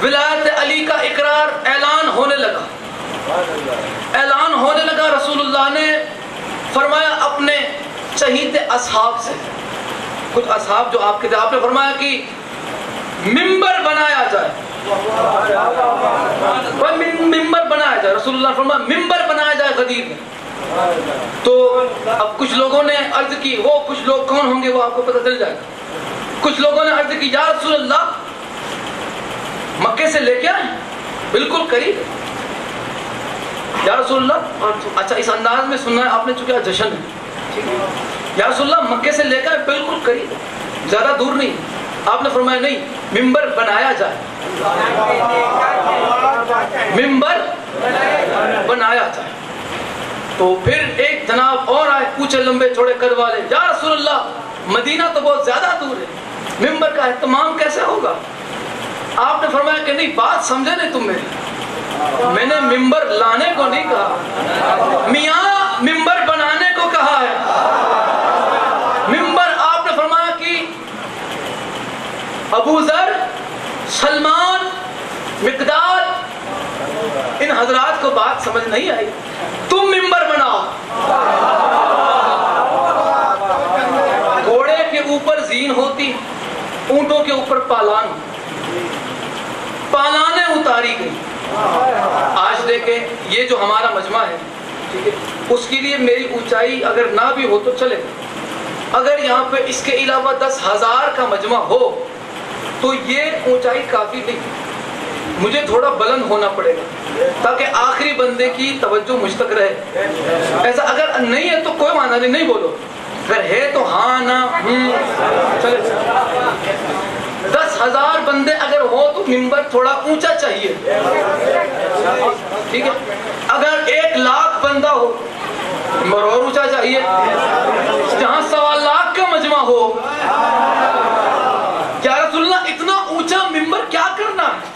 ولایت علی کا اقرار اعلان ہونے لگا, اعلان ہونے لگا. رسول اللہ نے فرمایا اپنے چہیتے اصحاب سے, کچھ اصحاب جو آپ کے تھے, آپ نے فرمایا کہ ممبر بنایا جائے, ممبر بنایا جائے. رسول اللہ نے فرمایا ممبر بنایا جائے غدیر میں. تو اب کچھ لوگوں نے عرض کی, وہ کچھ لوگ کون ہوں گے وہ آپ کو پتہ چل جائے گا. کچھ لوگوں نے عرض کی یا رسول اللہ مکے سے لے کے آئیں, بالکل قریب. یا رسول اللہ, اچھا اس انداز میں سننا ہے آپ نے, چونکہ جشن ہے. یا رسول اللہ مکے سے لے کے آئیں, بالکل قریب, زیادہ دور نہیں. آپ نے فرمایا نہیں, ممبر بنایا جائے, ممبر بنایا جائے. تو پھر ایک جناب اور آئے, پوچھے لمبے چوڑے قد والے, یا رسول اللہ مدینہ تو بہت زیادہ دور ہے, ممبر کا اہتمام کیسے ہوگا؟ آپ نے فرمایا کہ نہیں, بات سمجھے نہیں تم میری, میں نے ممبر لانے کو نہیں کہا, میاں ممبر بنانے کو کہا ہے. ممبر آپ نے فرمایا کہ ابو ذر, سلمان, مقداد, ان حضرات کو بات سمجھ نہیں آئی, تم ممبر بناؤ. گھوڑے کے اوپر زین ہوتی, اونٹوں کے اوپر پالان, پالانیں اتاری گئی. آج دیکھیں یہ جو ہمارا مجمع ہے, ٹھیک ہے, اس کے لیے میری اونچائی اگر نہ بھی ہو تو چلے. اگر یہاں پہ اس کے علاوہ 10,000 کا مجمع ہو تو یہ اونچائی کافی نہیں, مجھے تھوڑا بلند ہونا پڑے گا تاکہ آخری بندے کی توجہ مجھ تک رہے. ایسا اگر نہیں ہے تو کوئی معنی نہیں, نہیں بولو, اگر ہے تو ہاں نہ چلے. 10,000 بندے اگر ہوں تو ممبر تھوڑا اونچا چاہیے، ٹھیک ہے؟ اگر 1,00,000 بندہ ہو ممبر اور اونچا چاہیے، جہاں 1,25,000 کا مجمع ہو، یا رسول اللہ اتنا اونچا ممبر کیا کرنا ہے؟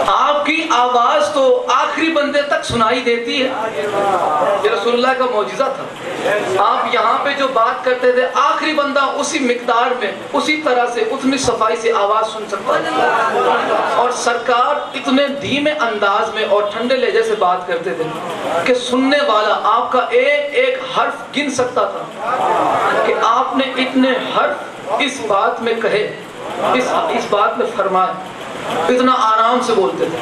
آپ کی آواز تو آخری بندے تک سنائی دیتی ہے، یہ رسول اللہ کا معجزہ تھا۔ آپ یہاں پہ جو بات کرتے تھے آخری بندہ اسی مقدار میں، اسی طرح سے، اتنی صفائی سے آواز سن سکتا ہے، اور سرکار اتنے دھیمے انداز میں اور ٹھنڈے لہجے سے بات کرتے تھے کہ سننے والا آپ کا ایک ایک حرف گن سکتا تھا کہ آپ نے اتنے حرف اس بات میں کہے، اس بات میں فرمائے، اتنا آرام سے بولتے تھے۔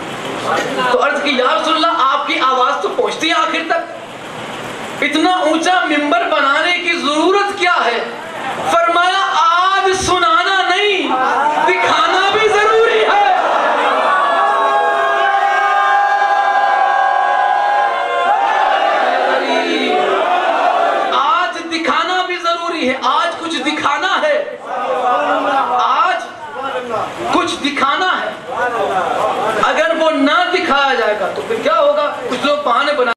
تو عرض کی یا رسول اللہ آپ کی آواز تو پہنچتی ہے آخر تک، اتنا اونچا ممبر بنانے کی ضرورت کیا ہے؟ فرمایا آج سنانا نہیں، دکھانا بھی ضروری ہے۔ آج دکھانا بھی ضروری ہے، آج کچھ دکھانا ہے، آج کچھ دکھانا ہے۔ اگر وہ نہ دکھایا جائے گا تو پھر کیا ہوگا؟ کچھ لوگ بہانے بنائیں۔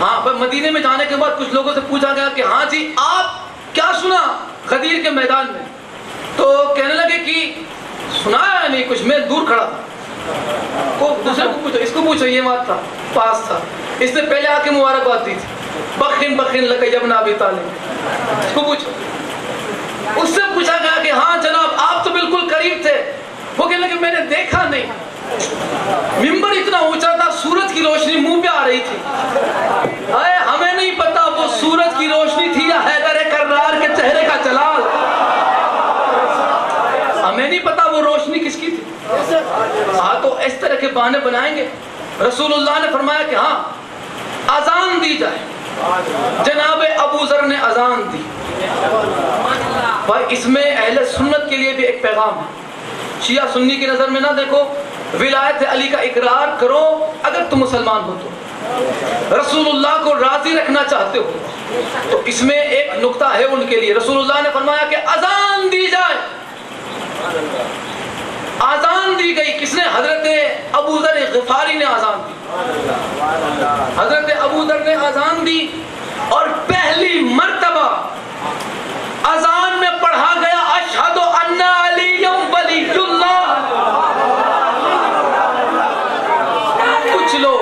ہاں پر مدینے میں جانے کے بعد کچھ لوگوں سے پوچھا گیا کہ ہاں جی آپ کیا سنا غدیر کے میدان میں؟ تو کہنے لگے کہ سنایا نہیں کچھ، میں دور کھڑا تھا۔ کو دوسرے کو پوچھو، اس کو پوچھو، یہ بات تھا، پاس تھا، اس نے پہلے آ کے مبارکباد دی تھی، بخن بخن لک ابن ابی طالب، اس کو پوچھو۔ اس سے پوچھا گیا کہ ہاں جناب آپ تو بالکل قریب تھے، وہ کہنے لگے میں نے دیکھا نہیں، ممبر اتنا اونچا تھا، سورج کی روشنی منہ پہ آ رہی تھی، ہمیں نہیں پتا وہ سورج کی روشنی تھی یا حیدر کرار کے چہرے کا جلال، ہمیں نہیں پتا وہ روشنی کس کی تھی۔ ہاں تو اس طرح کے بہانے بنائیں گے۔ رسول اللہ نے فرمایا کہ ہاں اذان دی جائے، جناب ابو ذر نے اذان دی۔ بھائی اس میں اہل سنت کے لیے بھی ایک پیغام ہے، شیعہ سنی کی نظر میں نہ دیکھو، ولایت علی کا اقرار کرو اگر تم مسلمان ہو تو، رسول اللہ کو راضی رکھنا چاہتے ہو تو اس میں ایک نقطہ ہے ان کے لیے۔ رسول اللہ نے فرمایا کہ اذان دی جائے، اذان دی گئی، کس نے؟ حضرت ابو ذر غفاری نے اذان دی، حضرت ابو ذر نے اذان دی، اور پہلی مرتبہ اذان میں پڑھا گیا اشہد ان علی ولی اللہ۔ کچھ لوگ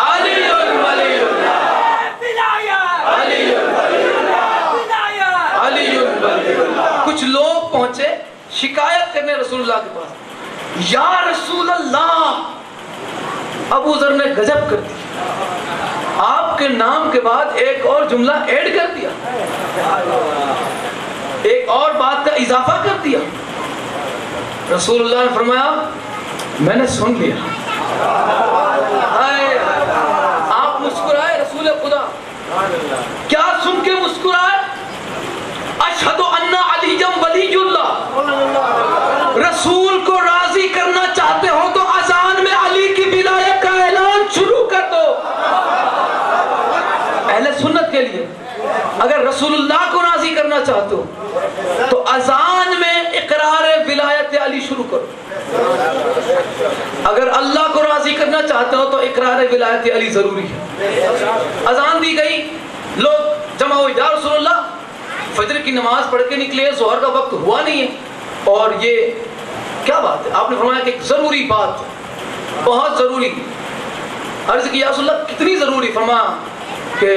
علی ولی اللہ، کچھ لوگ پہنچے شکایت کرنے رسول اللہ کے پاس، یا رسول اللہ ابو ذر نے گجب کر دی، آپ کے نام کے بعد ایک اور جملہ ایڈ کر دیا، ایک اور بات کا اضافہ کر دیا۔ رسول اللہ نے فرمایا میں نے سن لیا۔ آپ مسکرائے، رسول خدا کیا سن کے مسکرائے؟ اشہد ان علی ولی اللہ، رسول کو راضی کرنا چاہتے ہو تو اذان میں علی کی ولایت کا اعلان شروع کر دو۔ اہل سنت کے لیے اگر رسول اللہ کو راضی کرنا چاہتے ہو تو اذان میں اقرار ولایت علی شروع کرو، اگر اللہ کو راضی کرنا چاہتے ہو تو اقرار ولایت علی ضروری ہے۔ اذان دی گئی، لوگ جمع ہوئے، یا رسول اللہ فجر کی نماز پڑھ کے نکلے، ظہر کا وقت ہوا نہیں ہے، اور یہ کیا بات ہے؟ آپ نے فرمایا کہ ایک ضروری بات، بہت ضروری۔ عرض کی یا رسول اللہ کتنی ضروری؟ فرمایا کہ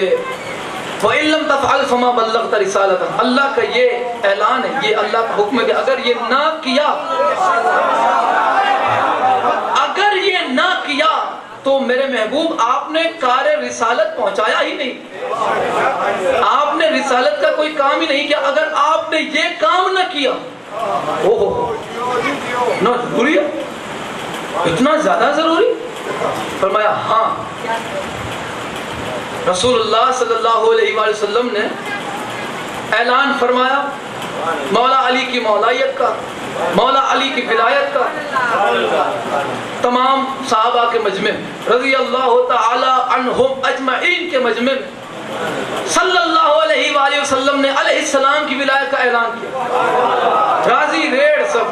وَإِن لَمْ تَفْعَلْ فَمَا بَلَّغْتَ رِسَالَتَهُ، اللہ کا یہ اعلان ہے، یہ اللہ کا حکم ہے کہ اگر یہ نہ کیا، اگر یہ نہ کیا تو میرے محبوب آپ نے کار رسالت پہنچایا ہی نہیں، آپ نے رسالت کا کوئی کام ہی نہیں کیا۔ اگر آپ نے یہ کام نہ کیا، اتنا ضروری ہے، اتنا زیادہ ضروری؟ فرمایا ہاں۔ رسول اللہ صلی اللہ علیہ وآلہ وسلم نے اعلان فرمایا مولا علی کی مولایت کا، مولا علی کی ولایت کا۔ تمام صحابہ کے مجمع رضی اللہ تعالی عنہم اجمعین کے مجمع میں صلی اللہ علیہ وآلہ وسلم نے علیہ السلام کی ولایت کا اعلان کیا۔ راضی ریڑھ سب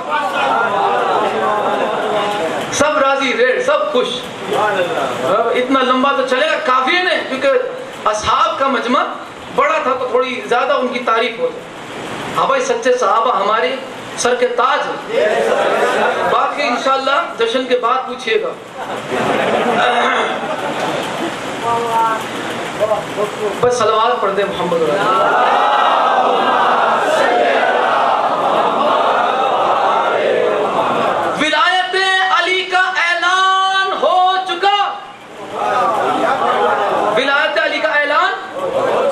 سب راضی ریڈ سب خوش. اتنا لمبا تو چلے گا کافی نہیں کیونکہ اصحاب کا مجمع بڑا تھا تو تھوڑی زیادہ ان کی تعریف ہوتی. ہاں بھائی سچے صحابہ ہمارے سر کے تاج ہیں. باقی انشاءاللہ جشن کے بعد پوچھئے گا. بس صلوات پڑھ دیں محمد رسول اللہ. ولایت علی کا اعلان ہو چکا. ولایت علی کا اعلان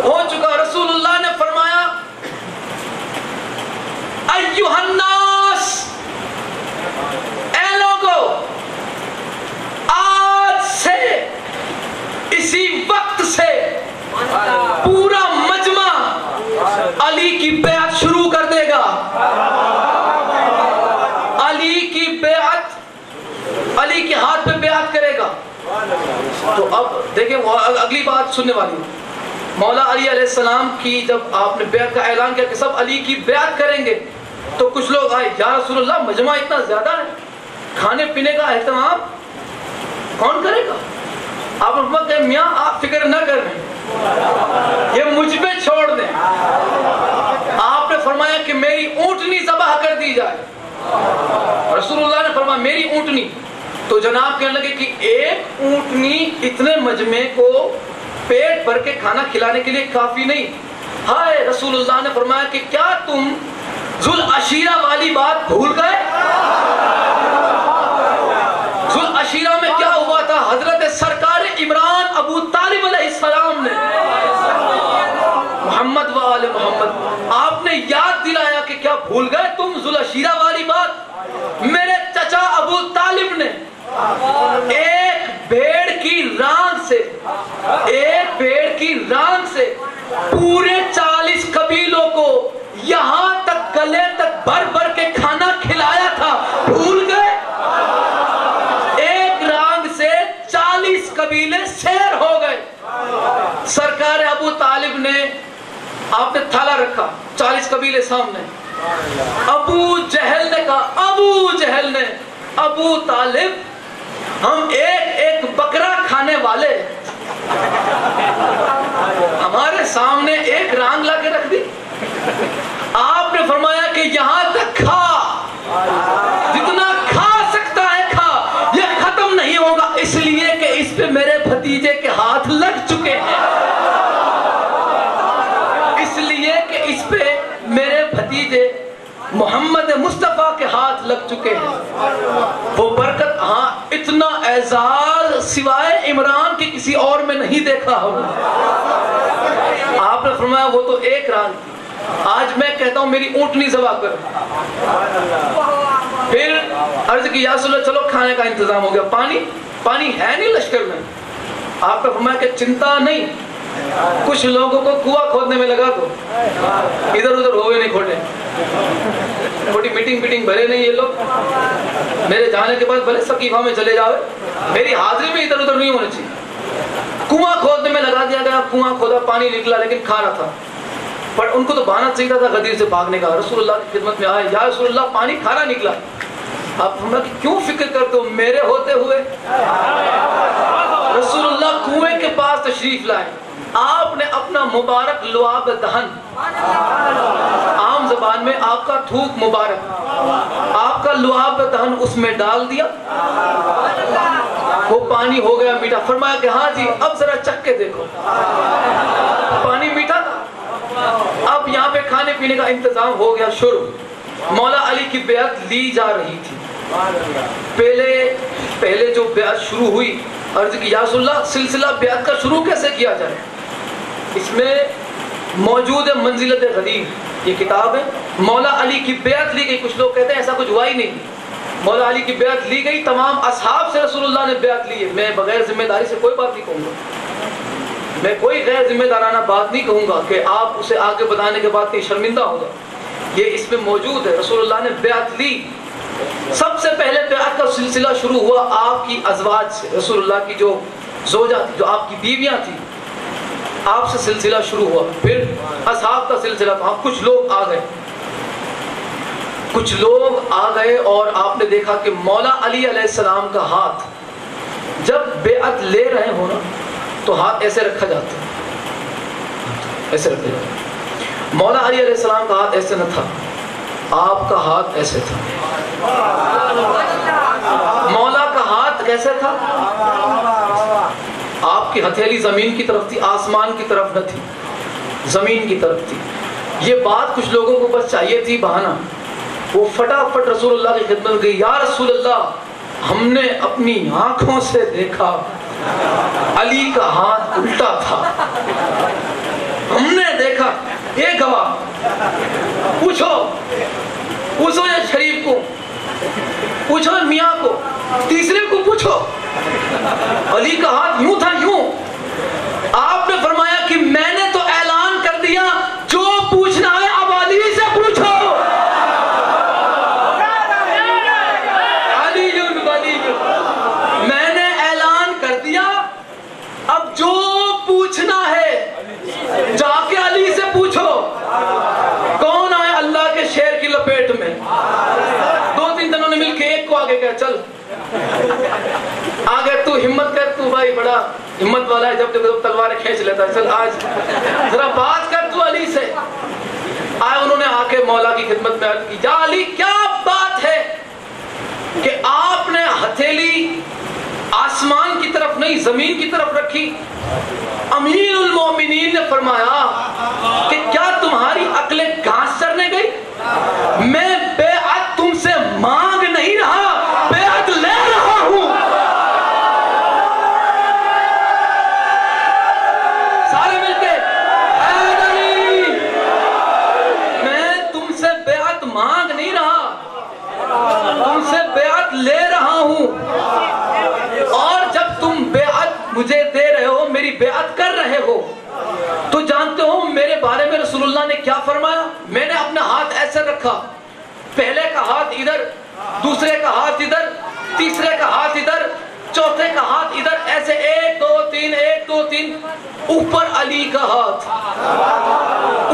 ہو چکا. رسول اللہ نے فرمایا ایھا الناس، اے لوگو، آج سے اسی وقت سے پورا مجمع علی کی بیعت شروع کر دے گا. علی کی بیعت، علی کے ہاتھ پہ بیعت کرے گا. تو اب دیکھیں اگلی بات سننے والی. مولا علی علیہ السلام کی جب آپ نے بیعت کا اعلان کیا کہ سب علی کی بیعت کریں گے تو کچھ لوگ آئے، یا رسول اللہ مجمع اتنا زیادہ ہے، کھانے پینے کا اہتمام کون کرے گا؟ آپ نے کہا میاں آپ فکر نہ کریں، یہ مجھ پہ چھوڑ دیں. آپ نے فرمایا کہ میری اونٹنی ذبح کر دی جائے. رسول اللہ نے فرمایا میری اونٹنی. تو جناب کہنے لگے کہ ایک اونٹنی اتنے مجمع کو پیٹ بھر کے کھانا کھلانے کے لیے کافی نہیں. ہائے رسول اللہ نے فرمایا کہ کیا تم ذوالعشیرہ والی بات بھول گئے؟ ذوالعشیرہ میں کیا ہوا تھا؟ حضرت سرکار عمران ابو طالب علیہ السلام نے محمد و آل محمد آپ نے یاد دلایا کہ کیا بھول گئے تم ذوالعشیرہ والی بات؟ میرے چچا ابو طالب نے ایک بھیڑ کی ران سے پورے 40 قبیلوں کو یہاں تک گلے تک بھر بھر کے کھانا کھلایا تھا. بھول گئے؟ ایک رانگ سے 40 قبیلے سیر ہو گئے. سرکار ابو طالب نے آپ نے تھالا رکھا، 40 قبیلے سامنے. ابو جہل نے کہا، ابو جہل نے، ابو طالب ہم ایک بکرا کھانے والے، ہمارے سامنے ایک رانگ لا کے رکھ دی. آپ نے فرمایا کہ یہاں تک کھا، جتنا کھا سکتا ہے کھا، یہ ختم نہیں ہوگا، اس لیے کہ اس پہ میرے بھتیجے کے ہاتھ لگ چکے ہیں. اس لیے کہ اس پہ میرے بھتیجے محمد مصطفیٰ کے ہاتھ لگ چکے ہیں. وہ برکت، ہاں اتنا اعزاز سوائے عمران کی کسی اور میں نہیں دیکھا ہم نے. آپ نے فرمایا وہ تو ایک رانگ تھی، آج میں کہتا ہوں میری اونٹنی ذبح کر. پھر عرض کی یا رسول اللہ چلو کھانے کا انتظام ہو گیا. پانی ہے نہیں لشکر میں. آپ نے فرمایا کہ چنتا نہیں، کچھ لوگوں کو کنواں کھودنے میں لگا دو، ادھر ادھر ہوئے نہیں کھوٹے. چھوٹی میٹنگ بھرے نہیں یہ لوگ. میرے جانے کے بعد بھلے سقیفہ میں چلے جاوے، میری حاضری میں ادھر ادھر نہیں ہونے چاہیے. کنواں کھودنے میں لگا دیا گیا، کنواں کھودا، پانی نکلا، لیکن کھانا تھا. پر ان کو تو بہانا چاہیے تھا غدیر سے بھاگنے کا. رسول اللہ کی خدمت میں آئے، یا رسول اللہ پانی کھانا نکلا. آپ ہمیں کیوں فکر کرتے ہو میرے ہوتے ہوئے؟ رسول اللہ کنویں کے پاس تشریف لائے. آپ نے اپنا مبارک لعاب دہن، عام زبان میں آپ کا تھوک مبارک، آپ کا لعاب دہن اس میں ڈال دیا. وہ پانی ہو گیا میٹھا. فرمایا کہ ہاں جی اب ذرا چکھ کے دیکھو. پانی میٹھا تھا. اب یہاں پہ کھانے پینے کا انتظام ہو گیا شروع. مولا علی کی بیعت لی جا رہی تھی. پہلے جو بیعت شروع ہوئی، عرض کی یا رسول اللہ سلسلہ بیعت کا شروع کیسے کیا جائے؟ اس میں موجود ہے منزلت غدیر، یہ کتاب ہے. مولا علی کی بیعت لی گئی. کچھ لوگ کہتے ہیں ایسا کچھ ہوا ہی نہیں. مولا علی کی بیعت لی گئی، تمام اصحاب سے رسول اللہ نے بیعت لی ہے. میں بغیر ذمہ داری سے کوئی بات نہیں کہوں گا، میں کوئی غیر ذمہ دارانہ بات نہیں کہوں گا کہ آپ اسے آگے بتانے کے بعد کہیں شرمندہ ہوگا. یہ اس میں موجود ہے. رسول اللہ نے بیعت لی. سب سے پہلے بیعت کا سلسلہ شروع ہوا آپ کی ازواج سے. رسول اللہ کی جو زوجہ تھی، جو آپ کی بیویاں تھیں، آپ سے سلسلہ شروع ہوا. پھر اصحاب کا سلسلہ تھا. کچھ لوگ آ گئے، کچھ لوگ آ گئے اور آپ نے دیکھا کہ مولا علی علیہ السلام کا ہاتھ جب بیعت لے رہے ہو نا تو ہاتھ ایسے رکھا جاتا ہے، ایسے رکھا جاتا ہے۔ مولا علی علیہ السلام کا ہاتھ ایسے نہ تھا، آپ کا ہاتھ ایسے تھا۔ مولا کا ہاتھ کیسے تھا؟ آپ کی ہتھیلی زمین کی طرف تھی، آسمان کی طرف نہ تھی، زمین کی طرف تھی۔ یہ بات کچھ لوگوں کو بس چاہیے تھی بہانہ، وہ فٹافٹ رسول اللہ کی خدمت گئی، یا رسول اللہ ہم نے اپنی آنکھوں سے دیکھا علی کا ہاتھ الٹا تھا، ہم نے دیکھا۔ یہ گواہ پوچھو یہ شریف کو، پوچھو میاں کو، تیسرے کو پوچھو، علی کا ہاتھ یوں تھا، یوں۔ آپ نے فرمایا کہ میں نے تو اعلان کر دیا جو پوچھنا ہے اب علی سے پوچھو۔ میں نے اعلان کر دیا اب جو پوچھنا ہے جا کے علی سے پوچھو۔ کون آئے اللہ کے شیر کی لپیٹ میں؟ دو تین دنوں نے مل کے ایک کو آگے کہا چل آگے، تو ہمت کر، تو بھائی بڑا ہمت والا ہے، جب جب تلواریں کھینچ لیتا ہے، چل آج ذرا بات کر تو علی سے۔ آئے انہوں نے آ کے مولا کی خدمت میں عرض کی، یا علی کیا بات ہے کہ آپ نے ہتھیلی آسمان کی طرف نہیں زمین کی طرف رکھی؟ امیر المومنین نے فرمایا کہ کیا تمہاری عقلیں گھاس چرنے گئی؟ میں بیعت تم سے مانگ نہیں رہا، بیعت لے رہا ہوں۔ سارے مل کے حیدری، میں تم سے بیعت مانگ نہیں رہا، تم سے بیعت لے رہا ہوں۔ اور جب تم بیعت مجھے دے رہے ہو، میری بیعت کر رہے ہو، تو جانتے ہو میرے بارے میں رسول اللہ نے کیا فرمایا؟ میں نے اپنا ہاتھ ایسے رکھا، پہلے کا ہاتھ ادھر، دوسرے کا ہاتھ ادھر، تیسرے کا ہاتھ ادھر، چوتھے کا ہاتھ ادھر، ایسے 1 2 3 1 2 3، اوپر علی کا ہاتھ،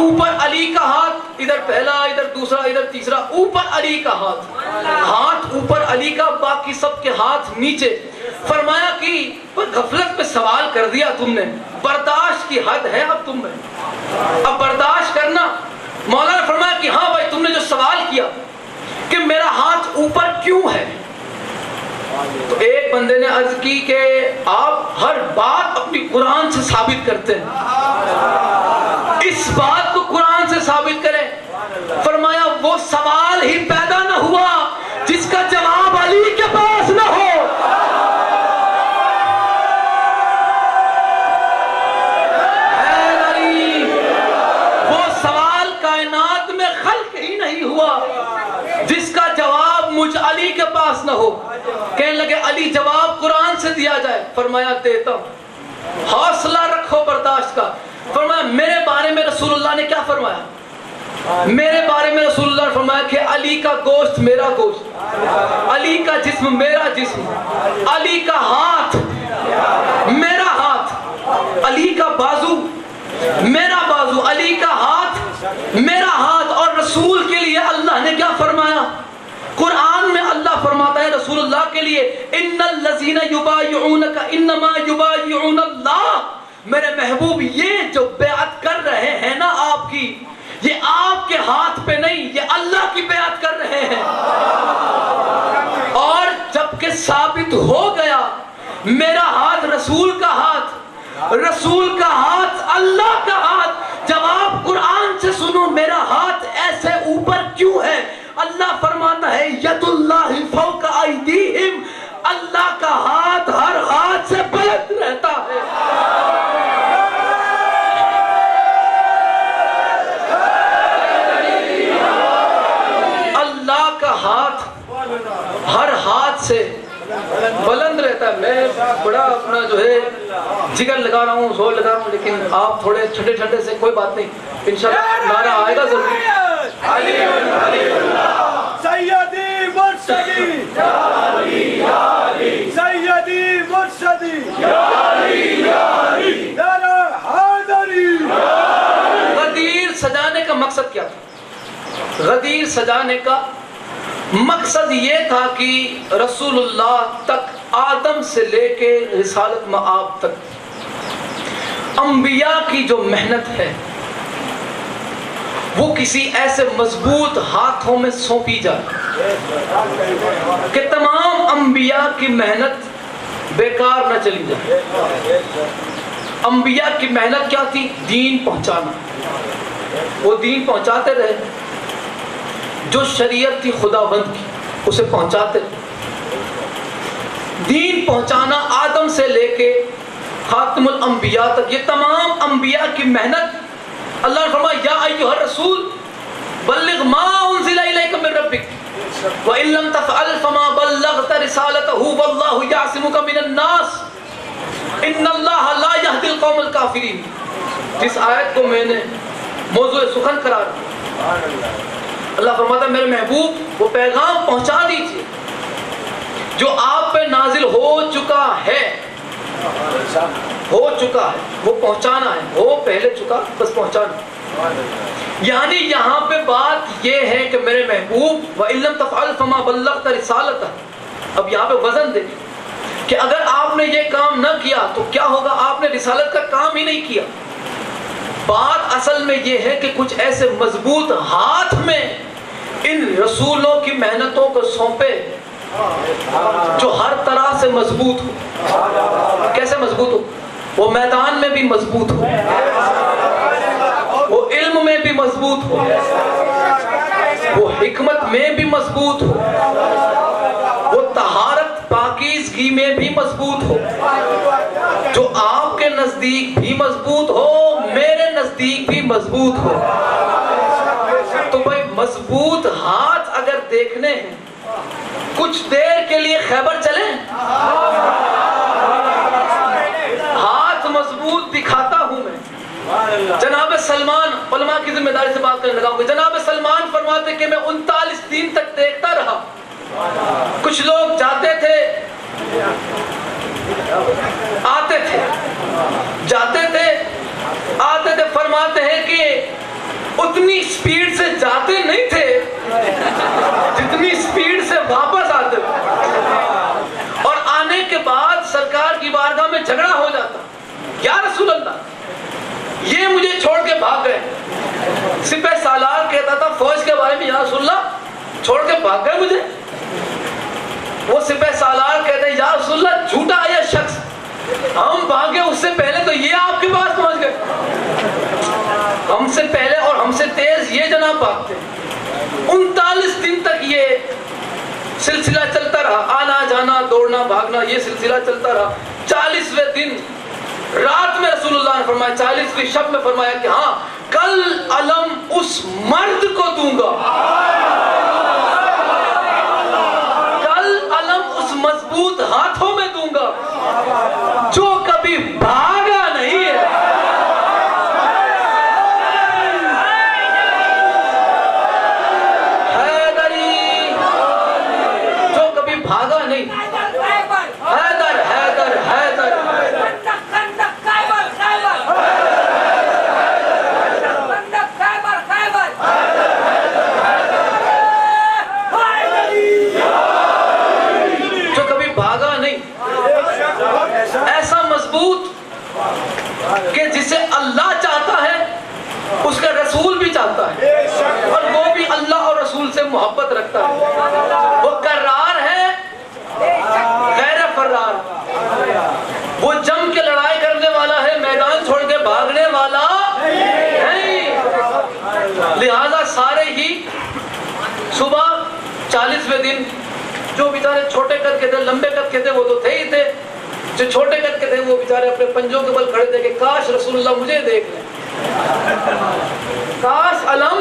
اوپر علی کا ہاتھ، ادھر پہلا، ادھر دوسرا، ادھر تیسرا، اوپر علی کا ہاتھ، ہاتھ اوپر علی کا، باقی سب کے ہاتھ نیچے۔ فرمایا کہ غفلت میں سوال کر دیا تم نے، برداشت کی حد ہے اب تم میں، اب برداشت کرنا۔ مولا نے فرمایا کہ ہاں بھائی تم نے جو سوال کیا کہ میرا ہاتھ اوپر کیوں ہے، تو ایک بندے نے عرض کی کہ آپ ہر بات اپنی قرآن سے ثابت کرتے ہیں، اس بات کو قرآن سے ثابت کریں۔ فرمایا وہ سوال ہی پیدا نہ ہوا جس کا جواب علی کے پاس نہ ہو۔ جس کا جواب مجھ علی کے پاس نہ ہو۔ کہنے لگے علی جواب قرآن سے دیا جائے، فرمایا دیتا ہوں، حوصلہ رکھو برداشت کا۔ فرمایا میرے بارے میں رسول اللہ نے کیا فرمایا؟ میرے بارے میں رسول اللہ نے فرمایا کہ علی کا گوشت میرا گوشت، علی کا جسم میرا جسم، علی کا ہاتھ میرا ہاتھ، علی کا بازو میرا بازو، علی کا ہاتھ میرا ہاتھ۔ اور رسول کے لیے اللہ نے کیا فرمایا؟ قرآن میں اللہ فرماتا ہے رسول اللہ کے لیے، ان الذین یبایعونک انما یبایعون اللہ، میرے محبوب یہ جو بیعت کر رہے ہیں نا آپ کی، یہ آپ کے ہاتھ پہ نہیں، یہ اللہ کی بیعت کر رہے ہیں۔ اور جب کہ ثابت ہو گیا میرا ہاتھ رسول کا ہاتھ، رسول کا ہاتھ اللہ کا ہاتھ، جواب قرآن سے سنو، میرا ہاتھ ایسے اوپر کیوں ہے؟ اللہ فرماتا ہے ید اللہ فوق ایدیہم، اللہ کا ہاتھ ہر ہاتھ سے بلند رہتا ہے۔ اللہ کا ہاتھ ہر ہاتھ سے بلند رہتا ہے۔ میں بڑا اپنا جو ہے جگر لگا رہا ہوں، زور لگا رہا ہوں، لیکن آپ تھوڑے چھٹے چھٹے سے کوئی بات نہیں، انشاءاللہ نعرہ آئے گا ضرور۔ علی
سیدی مرشدی سیدی مرشدی
غدیر سجانے کا مقصد کیا تھا؟ غدیر سجانے کا مقصد یہ تھا کہ رسول اللہ تک آدم سے لے کے رسالت مآب تک انبیاء کی جو محنت ہے وہ کسی ایسے مضبوط ہاتھوں میں سونپی جائے کہ تمام انبیاء کی محنت بیکار نہ چلی جائے۔ انبیاء کی محنت کیا تھی؟ دین پہنچانا۔ وہ دین پہنچاتے رہے، جو شریعت تھی خداوند کی اسے پہنچاتے رہے۔ دین پہنچانا آدم سے لے کے خاتم الانبیاء تک، یہ تمام انبیاء کی محنت۔ اللہ نے فرمایا یا ایھا الرسول بلغ ما انزل الیک من ربک وان لم تفعل فما بلغت رسالته واللہ یعصمک من الناس ان اللہ لا یہدی القوم الکافرین۔ جس آیت کو میں نے موضوع سخن قرار دیا، اللہ فرماتا ہے میرے محبوب وہ پیغام پہنچا دیجئے جو آپ پہ نازل ہو چکا ہے، وہ پہنچانا ہے، وہ پہلے چکا بس پہنچانا۔ یعنی یہاں پہ بات یہ ہے کہ میرے محبوب وَإِن لَمْ تَفْعَلْ فَمَا بَلَّغْتَ رِسَالَتَهُ، اب یہاں پہ وزن دیکھیں کہ اگر آپ نے یہ کام نہ کیا تو کیا ہوگا؟ آپ نے رسالت کا کام ہی نہیں کیا۔ بات اصل میں یہ ہے کہ کچھ ایسے مضبوط ہاتھ میں ان رسولوں کی محنتوں کو سونپے جو ہر طرح سے مضبوط ہو۔ کیسے مضبوط ہو؟ وہ میدان میں بھی مضبوط ہو، وہ علم میں بھی مضبوط ہو، وہ حکمت میں بھی مضبوط ہو، وہ طہارت پاکیزگی میں بھی مضبوط ہو، جو آپ کے نزدیک بھی مضبوط ہو میرے نزدیک بھی مضبوط ہو۔ تو بھائی مضبوط ہاتھ اگر دیکھنے ہیں کچھ دیر کے لیے خیبر چلیں، ہاتھ مضبوط دکھاتا ہوں میں۔ جناب سلمان، علماء کی ذمہ داری سے بات کرنے لگا ہوں، جناب سلمان فرماتے کہ میں 39 دن تک دیکھتا رہا، کچھ لوگ جاتے تھے آتے تھے، جاتے تھے آتے تھے، فرماتے ہیں کہ اتنی سپیڈ سے جاتے نہیں تھے جتنی سپیڈ سے واپس آتے تھے، اور آنے کے بعد سرکار کی بارگاہ میں جھگڑا ہو جاتا، یا رسول اللہ یہ مجھے چھوڑ کے بھاگ گئے۔ سپہ سالار کہتا تھا فوج کے بارے میں یا رسول اللہ چھوڑ کے بھاگ گئے مجھے۔ وہ سپہ سالار کہتے ہیں یا رسول اللہ جھوٹا ہے یہ شخص، ہم بھاگے اس سے پہلے تو یہ آپ کے پاس پہنچ گئے، ہم سے پہلے اور ہم سے تیز یہ جناب بھاگتے۔ 39 دن تک یہ سلسلہ چلتا رہا، آنا جانا دوڑنا بھاگنا یہ سلسلہ چلتا رہا۔ 40ویں دن رات میں رسول اللہ نے فرمایا، 40ویں شب میں فرمایا کہ ہاں کل علم اس مرد کو دوں گا، کل علم اس مضبوط ہاتھوں میں دوں گا جو کبھی بھاگا نہیں ہے۔ بھاگا نہیں، حیدر حیدر حیدر، جو کبھی بھاگا نہیں، ایسا مضبوط کہ جسے اللہ چاہتا ہے اس کا رسول بھی چاہتا ہے، اور وہ بھی اللہ اور رسول سے محبت رکھتا ہے۔ وہ کرار ہے غیر فرار، وہ جم کے لڑائی کرنے والا ہے، میدان چھوڑ کے بھاگنے والا نہیں۔ لہذا سارے ہی صبح 40ویں دن جو بیچارے چھوٹے قد کے تھے، لمبے قد کے تھے وہ تو تھے ہی تھے، جو چھوٹے قد کے تھے وہ بیچارے اپنے پنجوں کے بل کھڑے تھے کہ کاش رسول اللہ مجھے دیکھ لیں، کاش علم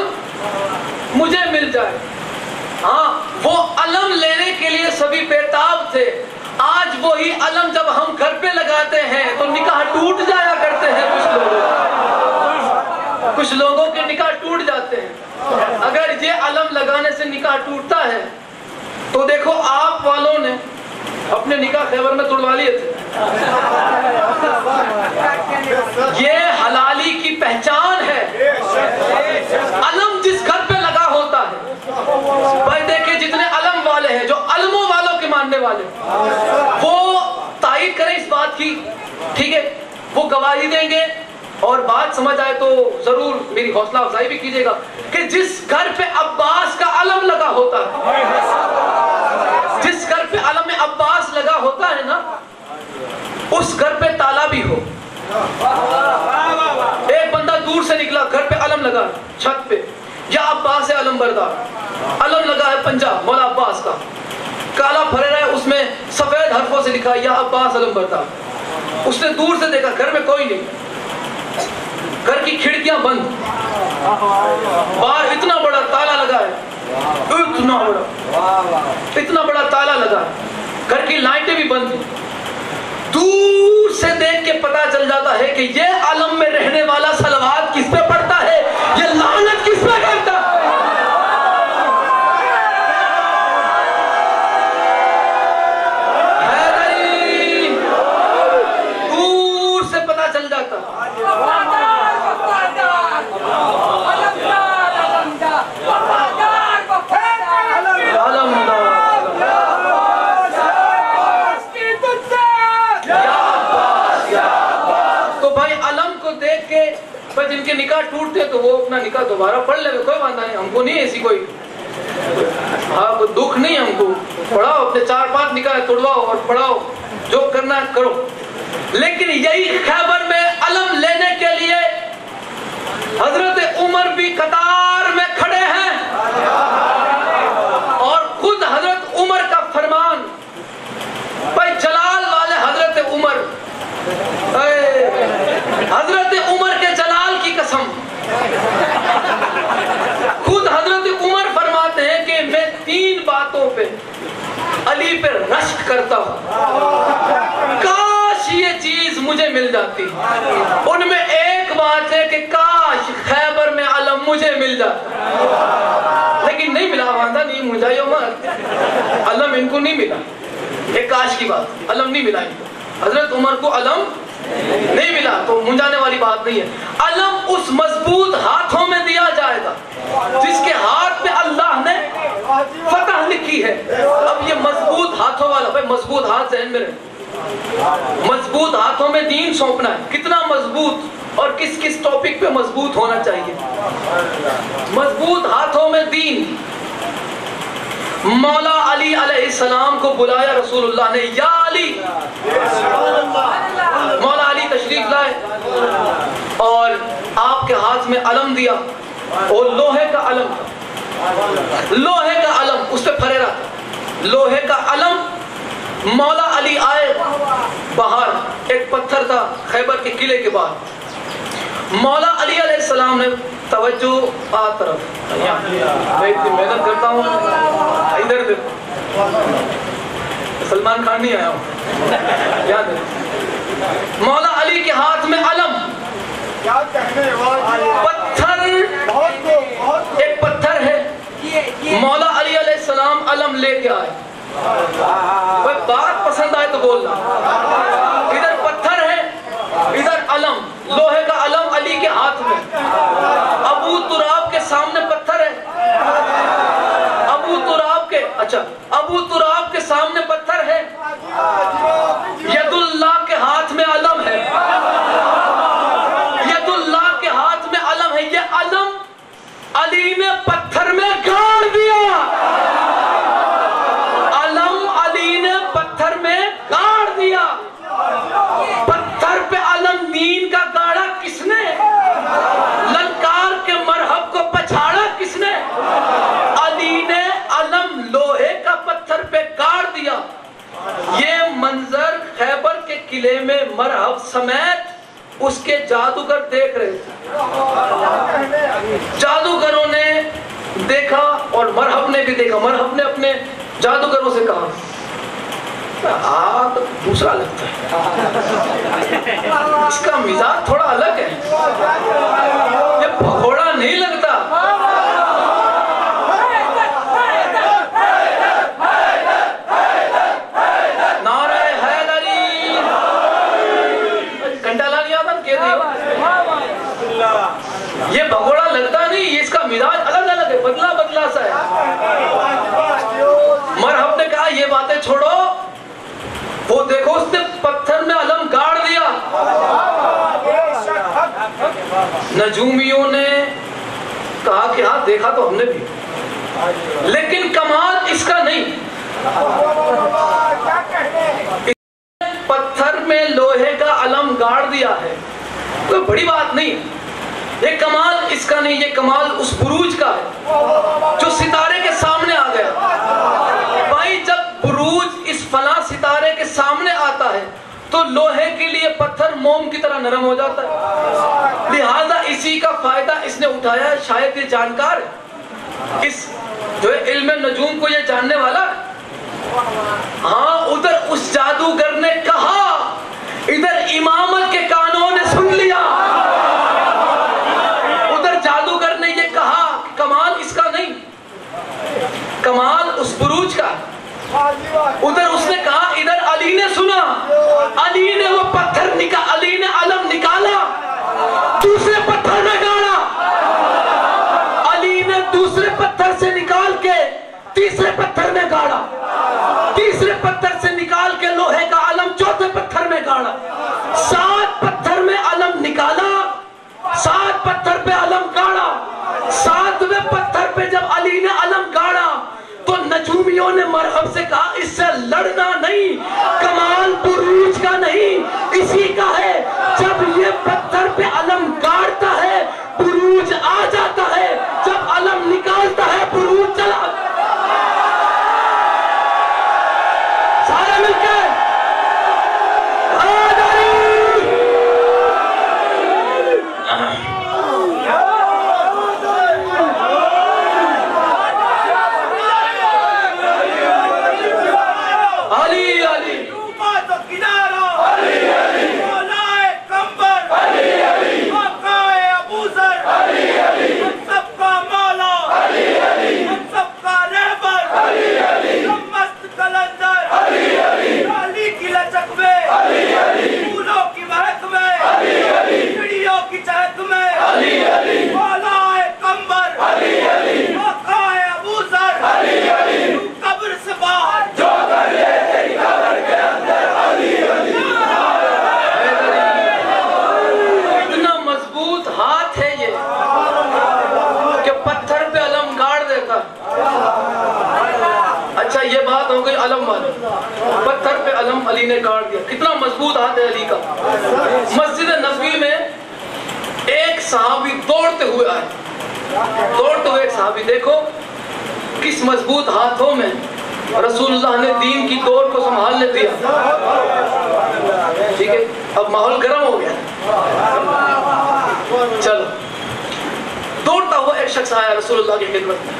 مجھے مل جائے۔ ہاں وہ علم لینے کے لیے سبھی بیتاب تھے۔ آج وہی علم جب ہم گھر پہ لگاتے ہیں تو نکاح ٹوٹ جایا کرتے ہیں، کچھ لوگوں کے نکاح ٹوٹ جاتے ہیں۔ اگر یہ علم لگانے سے نکاح ٹوٹتا ہے تو دیکھو آپ والوں نے اپنے نکاح خیبر میں توڑوا لیے تھے۔ یہ حلالی کی پہچان ہے، علم جس گھر پہ لگا ہوتا ہے۔ بھائی دیکھیں جتنے علم والے وہ تائید کریں اس بات کی، ٹھیک ہے، وہ گواہی دیں گے، اور بات سمجھ آئے تو ضرور میری حوصلہ افزائی بھی کیجیے گا کہ جس گھر پہ عباس کا علم لگا ہوتا ہے، جس گھر پہ علم عباس لگا ہوتا ہے نا، اس گھر پہ تالا بھی ہو۔ ایک بندہ دور سے نکلا، گھر پہ علم لگا چھت پہ، یا عباس ہے علم بردار، علم لگا ہے پنجاب مولا عباس کا، کالا پھرے رہا ہے، اس میں سفید حرفوں سے لکھا ہے یا عباس علم بردار۔ اس نے دور سے دیکھا، گھر میں کوئی نہیں، گھر کی کھڑکیاں بند، باہر اتنا بڑا تالا لگا ہے، اتنا بڑا تالا لگا ہے، گھر کی لائٹیں بھی بند ہیں۔ دور سے دیکھ کے پتا چل جاتا ہے کہ یہ عالم میں رہنے والا صلوات کس پہ پڑھتا ہے، یہ لعنت کس پہ کرتا ہے۔ دور سے پتا چل جاتا جن کے نکاح ٹوٹتے تو وہ اپنا نکاح دوبارہ پڑھ لے، کوئی بات نہیں، ہم کو نہیں ایسی کوئی دکھ نہیں، ہم کو پڑھاؤ، اپنے 4-5 نکاح توڑواؤ اور پڑھاؤ، جو کرنا ہے کرو۔ لیکن یہی خیبر میں علم لینے کے لیے حضرت عمر بھی قطار میں کھڑے ہیں، اور خود حضرت عمر کا فرمان، بھائی جلال والے حضرت عمر، حضرت عمر کے جلال کی قسم، خود حضرت عمر فرماتے ہیں کہ میں 3 باتوں پہ علی پہ رشک کرتا ہوں، کاش یہ چیز مجھے مل جاتی۔ ان میں ایک بات ہے کہ کاش خیبر میں علم مجھے مل جاتا، لیکن نہیں ملا، وہاں نہیں مجھے عمر، علم ان کو نہیں ملا، ایک کاش کی بات، علم نہیں ملا ان کو، حضرت عمر کو علم نہیں ملا، تو منجانے والی بات نہیں ہے۔ علم اس مضبوط ہاتھوں میں دیا جائے گا جس کے ہاتھ میں اللہ نے فتح لکھی ہے۔ اب یہ مضبوط ہاتھوں والا، بھائی مضبوط ہاتھ ذہن میں رہے، مضبوط ہاتھوں میں دین سونپنا ہے، کتنا مضبوط اور کس کس ٹاپک پہ مضبوط ہونا چاہیے۔ مضبوط ہاتھوں میں دین، مولا علی علیہ السلام کو بلایا رسول اللہ نے، یا علی، مولا علی تشریف لائے اور آپ کے ہاتھ میں علم دیا، اور لوہے کا علم تھا، لوہے کا علم اس پہ پھرے رہا تھا، لوہے کا علم۔ مولا علی آئے، باہر ایک پتھر تھا خیبر کے قلعے کے باہر، مولا علی علیہ السلام نے توجہ طرف، میں اتنی محنت کرتا ہوں، ادھر دیکھو، سلمان خان نہیں آیا ہوں، یاد ہے، مولا علی کے ہاتھ میں علم، پتھر، ایک پتھر ہے، مولا علی علیہ السلام علم لے کے آئے، کوئی بات پسند آئے تو بولنا، ادھر پتھر ہے، ادھر علم، لوہے کا علم علی کے ہاتھ میں، ابو تراب کے سامنے پتھر ہے، ابو تراب کے، اچھا ابو تراب کے سامنے پتھر ہے، ید اللہ کے ہاتھ میں علم ہے، ید اللہ کے ہاتھ میں علم ہے، یہ علم علی نے پتھر میں گاڑ دیا، علم علی نے پتھر میں گاڑ دیا، پتھر پہ علم دین کا گاڑا کس نے، للکار کے مرحب کو پچھاڑا کس نے، علی نے علم لوہے کا پتھر پہ گاڑ دیا۔ یہ منظر خیبر کے قلعے میں مرحب سمیت اس کے جادوگر دیکھ رہے تھے، جادوگروں نے دیکھا اور مرحب نے بھی دیکھا، مرحب نے اپنے جادوگروں سے کہا آگ دوسرا لگتا ہے، اس کا مزاج تھوڑا الگ ہے، یہ بھگوڑا نہیں لگتا، نعرہ حیدری، گھنٹہ لا لیا تھا کہہ دیا، یہ بھگوڑا لگتا نہیں، اس کا مزاج الگ الگ ہے، بدلا بدلا سا ہے۔ مرحب نے کہا یہ باتیں چھوڑو، نجومیوں نے کہا کہ ہاں دیکھا تو ہم نے بھی، لیکن کمال اس کا نہیں، پتھر میں لوہے کا علم گاڑ دیا ہے، کوئی بڑی بات نہیں ہے، یہ کمال اس کا نہیں، یہ کمال اس بروج کا ہے جو ستارے کے سامنے آ گیا۔ بھائی جب بروج اس فلاں ستارے کے سامنے آتا ہے تو لوہے کے لیے پتھر موم کی طرح نرم ہو جاتا ہے، لہذا اسی کا فائدہ اس نے اٹھایا ہے، شاید یہ جانکار ہے، اس جو ہے علم نجوم کو یہ جاننے والا ہے۔ ہاں ادھر اس جادوگر نے کہا، ادھر امامت کے کانوں نے سن لیا، ادھر جادوگر نے یہ کہا کمال اس کا نہیں، کمال اس بروج کا، ادھر اس نے کہا، ادھر علی نے سنا، علی نے وہ پتھر علی نے علم نکالا، دوسرے پتھر میں گاڑا، علی نے دوسرے پتھر سے نکال کے تیسرے پتھر میں گاڑا، تیسرے پتھر سے نکال کے لوہے کا علم چوتھے پتھر میں گاڑا، 7 پتھر میں علم نکالا، 7 پتھر پہ علم گاڑا، 7ویں پتھر پہ جب علی نے علم گاڑا تو نجومیوں نے مرحب سے کہا اس سے لڑنا نہیں، کمال بروج کا نہیں، اسی کا ہے، جب یہ پتھر پہ علم گاڑتا ہے بروج آ جاتا ہے، جب علم نکالتا ہے بروج چلا۔ سارے مل کے علم والا پتھر پہ علم علی نے گاڑ دیا، کتنا مضبوط ہاتھ ہے علی کا۔ مسجد نبوی میں ایک صحابی دوڑتے ہوئے آئے، دوڑتے ہوئے ایک صحابی، دیکھو کس مضبوط ہاتھوں میں رسول اللہ نے دین کی دوڑ کو سنبھالنے دیا۔ ٹھیک ہے، اب ماحول گرم ہو گیا، چلو دوڑتا ہوا ایک شخص آیا رسول اللہ کی خدمت میں،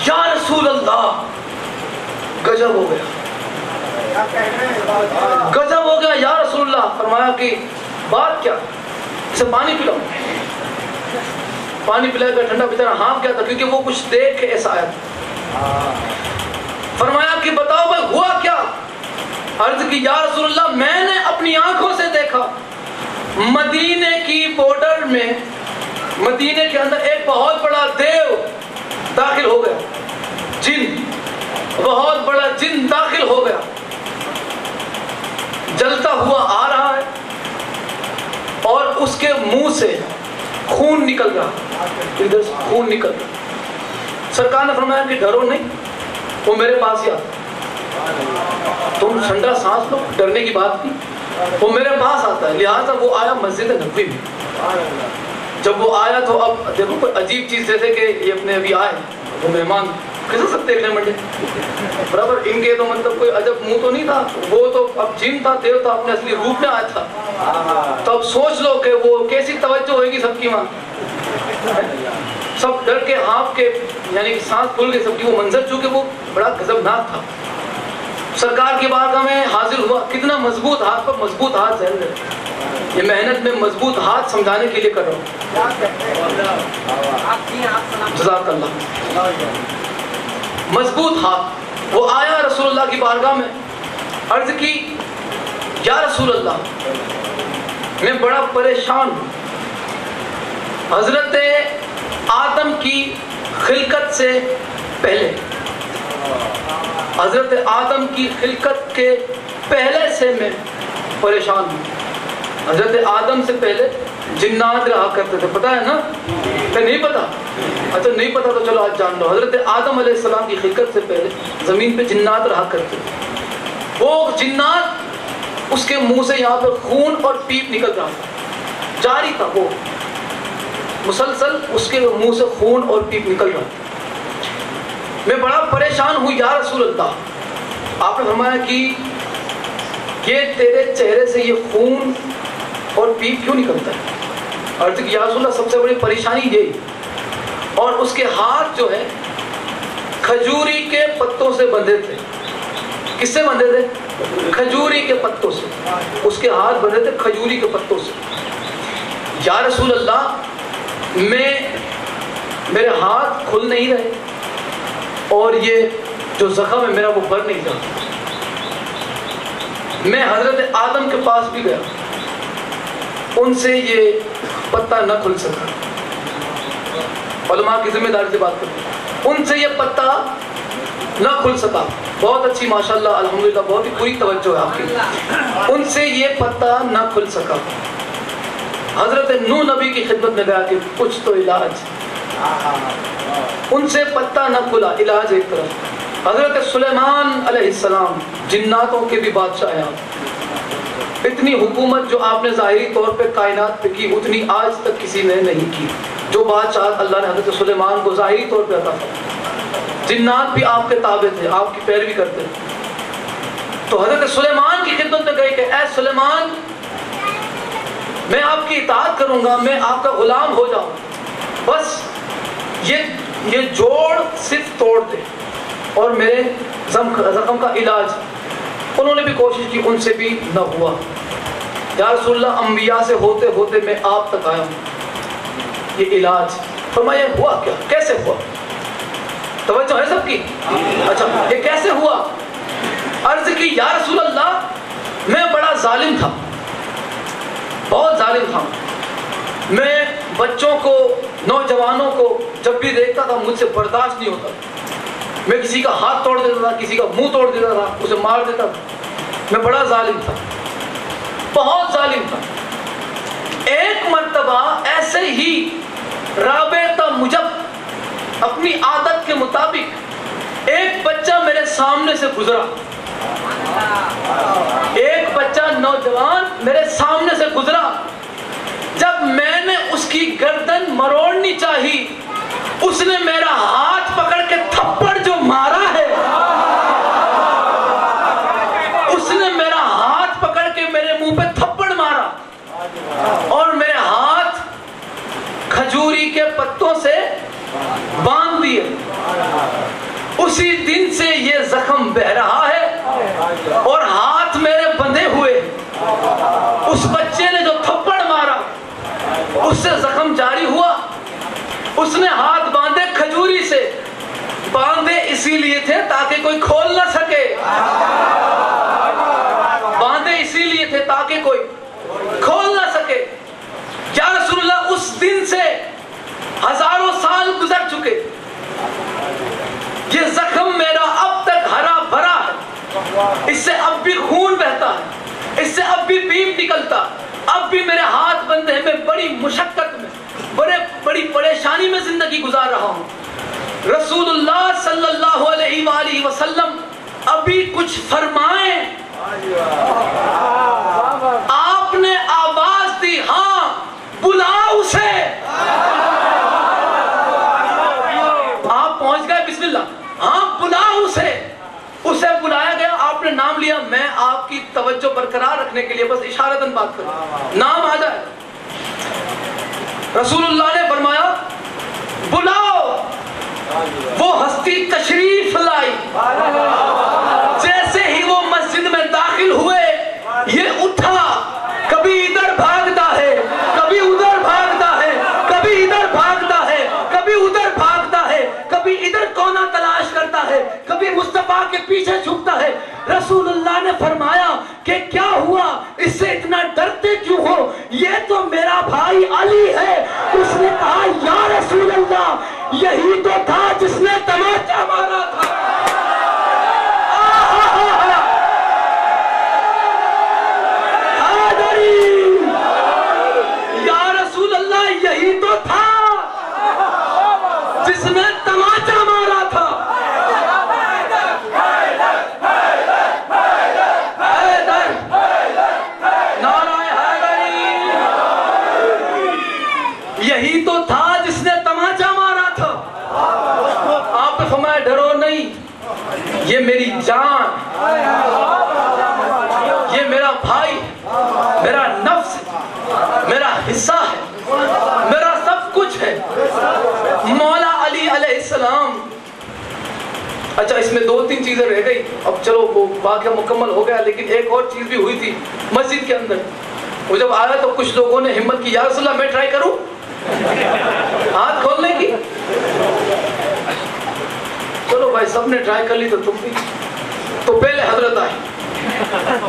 یا رسول اللہ، گجب ہو گیا، گجب ہو گیا یا رسول اللہ۔ فرمایا کہ بات کیا؟ اسے پانی پلاؤ، پانی پلایا گیا، ٹھنڈا بیچارہ ہاں کیا تھا، کیونکہ وہ کچھ دیکھ کے ایسا آیا تھا۔ فرمایا کہ بتاؤ بھائی ہوا کیا؟ عرض کی یا رسول اللہ میں نے اپنی آنکھوں سے دیکھا، مدینے کی بارڈر میں، مدینے کے اندر ایک بہت بڑا دیو داخل ہو گیا، جن، بہت بڑا جن داخل ہو گیا، جلتا ہوا آ رہا ہے اور اس کے منہ سے خون نکل رہا، ادھر سے خون نکل رہا۔ سرکار نے فرمایا کہ ڈرو نہیں، وہ میرے پاس ہی آتا، تم ٹھنڈا سانس لو، ڈرنے کی بات نہیں، وہ میرے پاس آتا ہے۔ لہٰذا وہ آیا مسجد نبوی میں، جب وہ آیا تو اب دیکھو کوئی عجیب چیز، جیسے کہ یہ اپنے ابھی آئے وہ مہمان کیسے سب دیکھنے منڈے برابر، ان کے تو مطلب کوئی عجب منہ تو نہیں تھا، وہ تو اب جن تھا، دیو تھا، اپنے اصلی روپ میں آیا تھا، تو اب سوچ لو کہ وہ کیسی توجہ ہوئے گی سب کی وہاں، سب ڈر کے ہانپ کے، یعنی سانس پھول کے سب کی، وہ منظر چونکہ وہ بڑا غضبناک تھا۔ سرکار کی بارگاہ میں حاضر ہوا، کتنا مضبوط ہاتھ پر مضبوط ہاتھ ظاہر ہے، یہ محنت میں مضبوط ہاتھ سمجھانے کے لیے کر رہا ہوں، جزاک اللہ، مضبوط ہاتھ۔ وہ آیا رسول اللہ کی بارگاہ میں، عرض کی یا رسول اللہ میں بڑا پریشان ہوں، حضرت آدم کی خلقت سے پہلے، حضرت آدم کی خلقت کے پہلے سے میں پریشان ہوں، حضرت آدم سے پہلے جنات رہا کرتے تھے، پتہ ہے نا؟ کہ نہیں پتا؟ اچھا نہیں پتا تو چلو آج جان لو. حضرت آدم علیہ السلام کی خلقت سے پہلے زمین پہ جنات رہا کرتے تھے. وہ جنات، اس کے منہ سے یہاں پہ خون اور پیپ نکل رہا تھا، جاری تھا، وہ مسلسل اس کے منہ سے خون اور پیپ نکل رہا تھا. میں بڑا پریشان ہوں یا رسول اللہ. آپ نے فرمایا کہ یہ تیرے چہرے سے یہ خون اور پیپ کیوں نکلتا ہے؟ عرض کی یا رسول اللہ سب سے بڑی پریشانی یہی. اور اس کے ہاتھ جو ہے کھجوری کے پتوں سے بندھے تھے. کس سے بندھے تھے؟ کھجوری کے پتوں سے. اس کے ہاتھ بندھے تھے کھجوری کے پتوں سے. یا رسول اللہ میرے ہاتھ کھل نہیں رہے اور یہ جو زخم ہے میرا وہ بھر نہیں رہا. میں حضرت آدم کے پاس بھی گیا، ان سے یہ پتہ نہ کھل سکا. علماء کی ذمہ داری سے بات کرتے ہیں، ان سے یہ پتہ نہ کھل سکا. بہت اچھی ماشاءاللہ الحمدللہ، بہت ہی پوری توجہ ہے آپ کی. ان سے یہ پتہ نہ کھل سکا. حضرت نوح نبی کی خدمت میں گیا کہ کچھ تو علاج. ان سے پتہ نہ کھلا، علاج ایک طرف. حضرت سلیمان علیہ السلام جناتوں کے بھی بادشاہ ہیں. اتنی حکومت جو آپ نے ظاہری طور پہ کائنات پہ کی اتنی آج تک کسی نے نہیں کی جو بادشاہ اللہ نے حضرت سلیمان کو ظاہری طور پہ عطا فرمایا. جنات بھی آپ کے تابع تھے، آپ کی پیروی کرتے تھے. تو حضرت سلیمان کی خدمت میں گئے کہ اے سلیمان میں آپ کی اطاعت کروں گا، میں آپ کا غلام ہو جاؤں، بس یہ جوڑ صرف توڑ دے اور میرے زخم کا علاج. انہوں نے بھی کوشش کی، ان سے بھی نہ ہوا. یا رسول اللہ انبیاء سے ہوتے ہوتے میں آپ تک آیا ہوں، یہ علاج. فرمایا ہوا کیا، کیسے ہوا؟ توجہ ہے سب کی؟ اچھا یہ کیسے ہوا؟ عرض کی یا رسول اللہ میں بڑا ظالم تھا، بہت ظالم تھا. میں بچوں کو، نوجوانوں کو جب بھی دیکھتا تھا مجھ سے برداشت نہیں ہوتا. میں کسی کا ہاتھ توڑ دیتا تھا، کسی کا منہ توڑ دیتا تھا، اسے مار دیتا تھا. میں بڑا ظالم تھا، بہت ظالم تھا. ایک مرتبہ ایسے ہی رابطہ مجب اپنی عادت کے مطابق ایک بچہ میرے سامنے سے گزرا. ایک بچہ نوجوان میرے سامنے سے گزرا. جب میں نے اس کی گردن مروڑنی چاہی، اس نے میرا ہاتھ پکڑ کے تھپڑ جو مارا ہے، اس نے میرا ہاتھ پکڑ کے میرے منہ پہ تھپڑ مارا اور میرے ہاتھ کھجوری کے پتوں سے باندھ دیے. اسی دن سے یہ زخم بہ رہا ہے اور ہاتھ میرے بندھے ہوئے. اس بچے نے جو تھپڑ مارا اس سے زخم جاری ہوا. اس نے ہاتھ باندھے کھجوری سے، باندھے اسی لیے تھے تاکہ کوئی کھول نہ سکے. باندھے اسی لیے تھے تاکہ کوئی کھول نہ سکے. یا رسول اللہ اس دن سے ہزاروں سال گزر چکے، یہ زخم میرا اب تک ہرا بھرا ہے. اس سے اب بھی خون بہتا ہے، اس سے اب بھی پیپ نکلتا، اب بھی میرے ہاتھ بندھے ہیں. میں بڑی مشقت میں، بڑی پریشانی میں زندگی گزار رہا ہوں. رسول اللہ صلی اللہ علیہ وآلہ وسلم ابھی کچھ فرمائیں. آپ نے آواز دی، ہاں بلاؤ اسے. آپ پہنچ گئے، بسم اللہ، ہاں بلاؤ اسے. اسے بلایا گیا، آپ نے نام لیا. میں آپ کی توجہ برقرار رکھنے کے لیے بس اشارتاً بات کروں، نام آ جائے. رسول اللہ نے فرمایا بلاؤ. وہ ہستی تشریف لائی. جیسے ہی وہ مسجد میں داخل ہوئے یہ اٹھا، کبھی ادھر بھاگتا ہے، کبھی ادھر بھاگتا ہے، کبھی ادھر بھاگتا ہے، کبھی ادھر بھاگتا ہے، کبھی ادھر کونا تلاش کرتا ہے، کبھی مصطفیٰ کے پیچھے چھپتا ہے. رسول اللہ نے فرمایا کہ کیا ہوا، اس سے اتنا ڈرتے کیوں ہو، یہ تو میرا بھائی علی ہے. اس نے کہا یا رسول اللہ یہی تو تھا جس نے تماچا مارا تھا. یا جس نے تماچا مارا تھا، نعرہ حیدری، یہی تو تھا جس نے تماچا مارا تھا۔ آپ نے فرمایا ڈرو نہیں، یہ میری جان، یہ میرا بھائی، میرا نفس، میرا حصہ ہے، میرا سب کچھ ہے۔ مولا علی علیہ السلام، اچھا اس میں 2-3 چیزیں رہ گئی، اب چلو وہ واقعہ مکمل ہو گیا، لیکن ایک اور چیز بھی ہوئی تھی مسجد کے اندر۔ وہ جب آیا تو کچھ لوگوں نے ہمت کی، یا رسول اللہ میں ٹرائی کروں ہاتھ کھولنے کی؟ چلو بھائی سب نے ٹرائی کر لی تو تم بھی۔ تو پہلے حضرت آئے،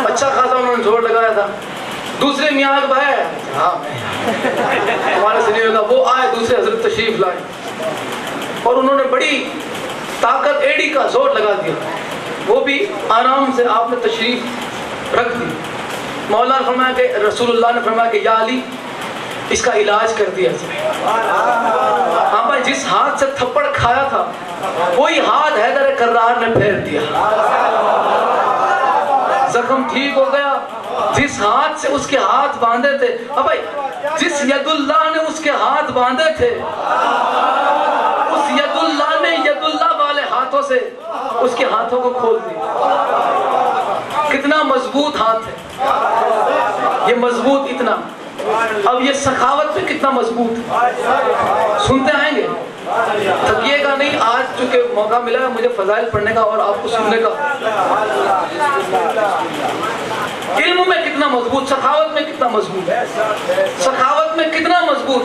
اچھا خاصا انہوں نے زور لگایا تھا۔ دوسرے میاں کے بھائی ہاں ہمارے سے نہیں ہوگا، وہ آئے، دوسرے حضرت تشریف لائے اور انہوں نے بڑی طاقت ایڑی کا زور لگا دیا، وہ بھی آرام سے آپ نے تشریف رکھ دی۔ مولا نے فرمایا کہ رسول اللہ نے فرمایا کہ یا علی اس کا علاج کر دیا جائے۔ ہاں بھائی جس ہاتھ سے تھپڑ کھایا تھا وہی ہاتھ حیدر کرار نے پھیر دیا، زخم ٹھیک ہو گیا۔ جس ہاتھ سے اس کے ہاتھ باندھے تھے، اب بھائی جس ید اللہ نے اس کے ہاتھ باندھے تھے، اس ید اللہ نے ید اللہ والے ہاتھوں سے اس کے ہاتھوں کو کھول دیا۔ کتنا مضبوط ہاتھ ہے یہ، مضبوط اتنا۔ اب یہ سخاوت پہ کتنا مضبوط، سنتے آئیں گے، تھکیے گا نہیں۔ آج چونکہ موقع ملا ہے مجھے فضائل پڑھنے کا اور آپ کو سننے کا، علم میں کتنا مضبوط، سخاوت میں کتنا مضبوط، سخاوت میں کتنا مضبوط،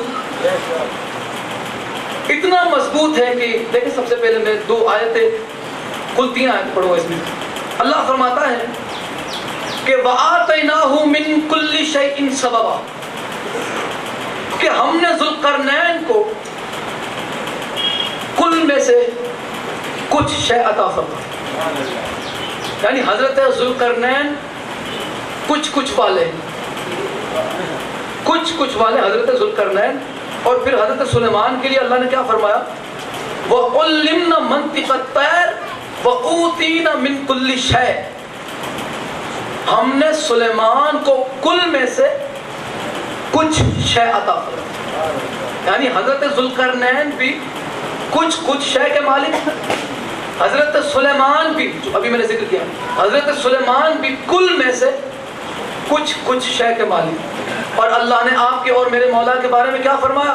اتنا مضبوط ہے کہ دیکھیں سب سے پہلے میں 2 آیتیں، کل 3 آیتیں پڑھو اس میں۔ اللہ فرماتا ہے کہ وَآتَيْنَاهُ مِن كُلِّ شَيْءٍ سَبَبًا، کہ ہم نے ذوالقرنین کو کل میں سے کچھ شے عطا فرمائی، یعنی حضرت ذوالقرنین کچھ والے، کچھ والے حضرت ذوالقرنین۔ اور پھر حضرت سلیمان کے لیے اللہ نے کیا فرمایا، وَعُلِّمْنَا مَنطِقَ الطَّيْرِ وَأُوتِينَا مِن كُلِّ شَيْءٍ، ہم نے سلیمان کو کل میں سے کچھ شے عطا فرمائی، یعنی حضرت ذوالقرنین بھی کچھ شے کے مالک، حضرت سلیمان بھی، جو ابھی میں نے ذکر کیا، حضرت سلیمان بھی کل میں سے کچھ شے کے مالک۔ اور اللہ نے آپ کے اور میرے مولا کے بارے میں کیا فرمایا،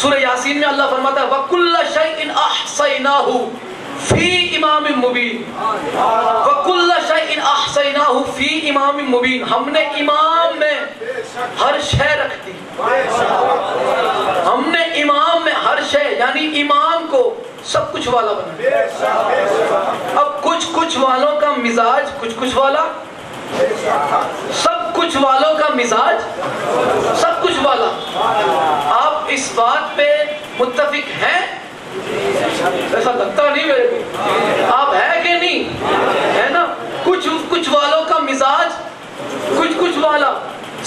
سورہ یاسین میں اللہ فرماتا ہے وَكُلَّ شَيْءٍ أَحْصَيْنَاهُ فِي إِمَامٍ مُبِينٍ، وَكُلَّ شَيْءٍ أَحْصَيْنَاهُ فِي إِمَامٍ مُبِينٍ، ہم نے امام میں ہر شے رکھ دی، ہم نے امام میں ہر شے، یعنی امام کو سب کچھ والا بنا۔ اب کچھ والوں کا مزاج کچھ والا، سب کچھ والوں کا مزاج سب کچھ والا۔ آپ اس بات پہ متفق ہیں؟ ایسا لگتا نہیں میرے کو، آپ ہے کہ نہیں ہے نا؟ کچھ والوں کا مزاج کچھ والا،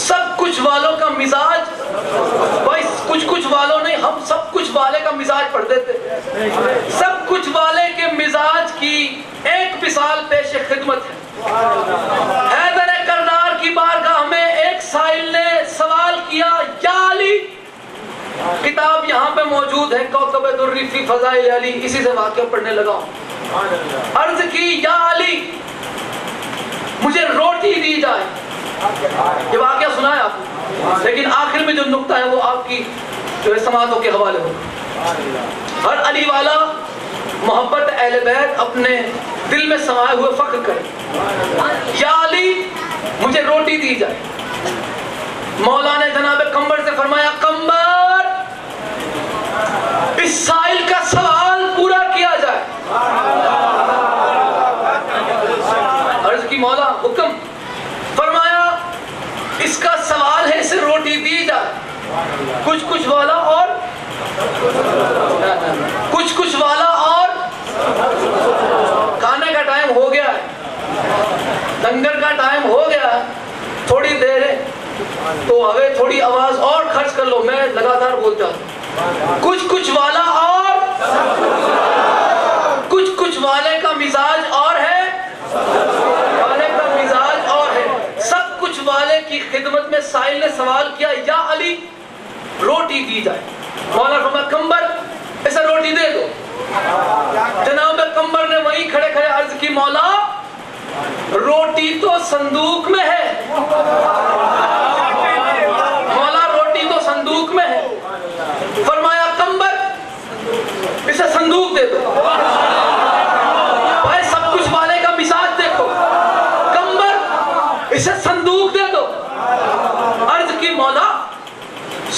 سب کچھ والوں کا مزاج، بھائی کچھ والوں نہیں، ہم سب کچھ والے کا مزاج پڑھ دیتے۔ سب کچھ والے کے مزاج کی ایک مثال پیش خدمت ہے۔ حیدر کرار کی بارگاہ میں ایک سائل نے سوال کیا، یا علی، کتاب یہاں پہ موجود ہے کوکب دری فی فضائل علی، اسی سے واقعہ پڑھنے لگا ہوں۔ عرض کی یا علی مجھے روٹی دی جائے، یہ واقعہ سنا ہے آپ کو، لیکن آخر میں جو نقطہ ہے وہ آپ کی جو سماعتوں کے حوالے ہو۔ ہر علی والا محبت اہل بیت اپنے دل میں سمائے ہوئے فخر کرے، یا علی مجھے روٹی دی جائے۔ مولا نے جناب قمبر سے فرمایا، قمبر اس سائل کا سوال پورا کیا جائے۔ عرض کی مولا حکم، فرمایا اس کا سوال ہے اسے روٹی دی جائے۔ کچھ والا اور کچھ والا اور کھانے کا ٹائم ہو گیا ہے، لنگر کا ٹائم ہو گیا ہے، تھوڑی دیر ہے تو ہمیں تھوڑی آواز اور خرچ کر لو، میں لگاتار بولتا ہوں۔ کچھ والا اور سائل نے سوال کیا یا علی روٹی دی جائے. مولا فرمایا قمبر اسے روٹی دے دو. جناب قمبر نے وہیں کھڑے کھڑے عرض کی مولا روٹی تو صندوق میں ہے. مولا روٹی تو صندوق میں ہے. فرمایا قمبر اسے صندوق دے دو. بھائی سب کچھ والے کا مزاج دیکھو. قمبر اسے صندوق دے دو. عرض کی مولا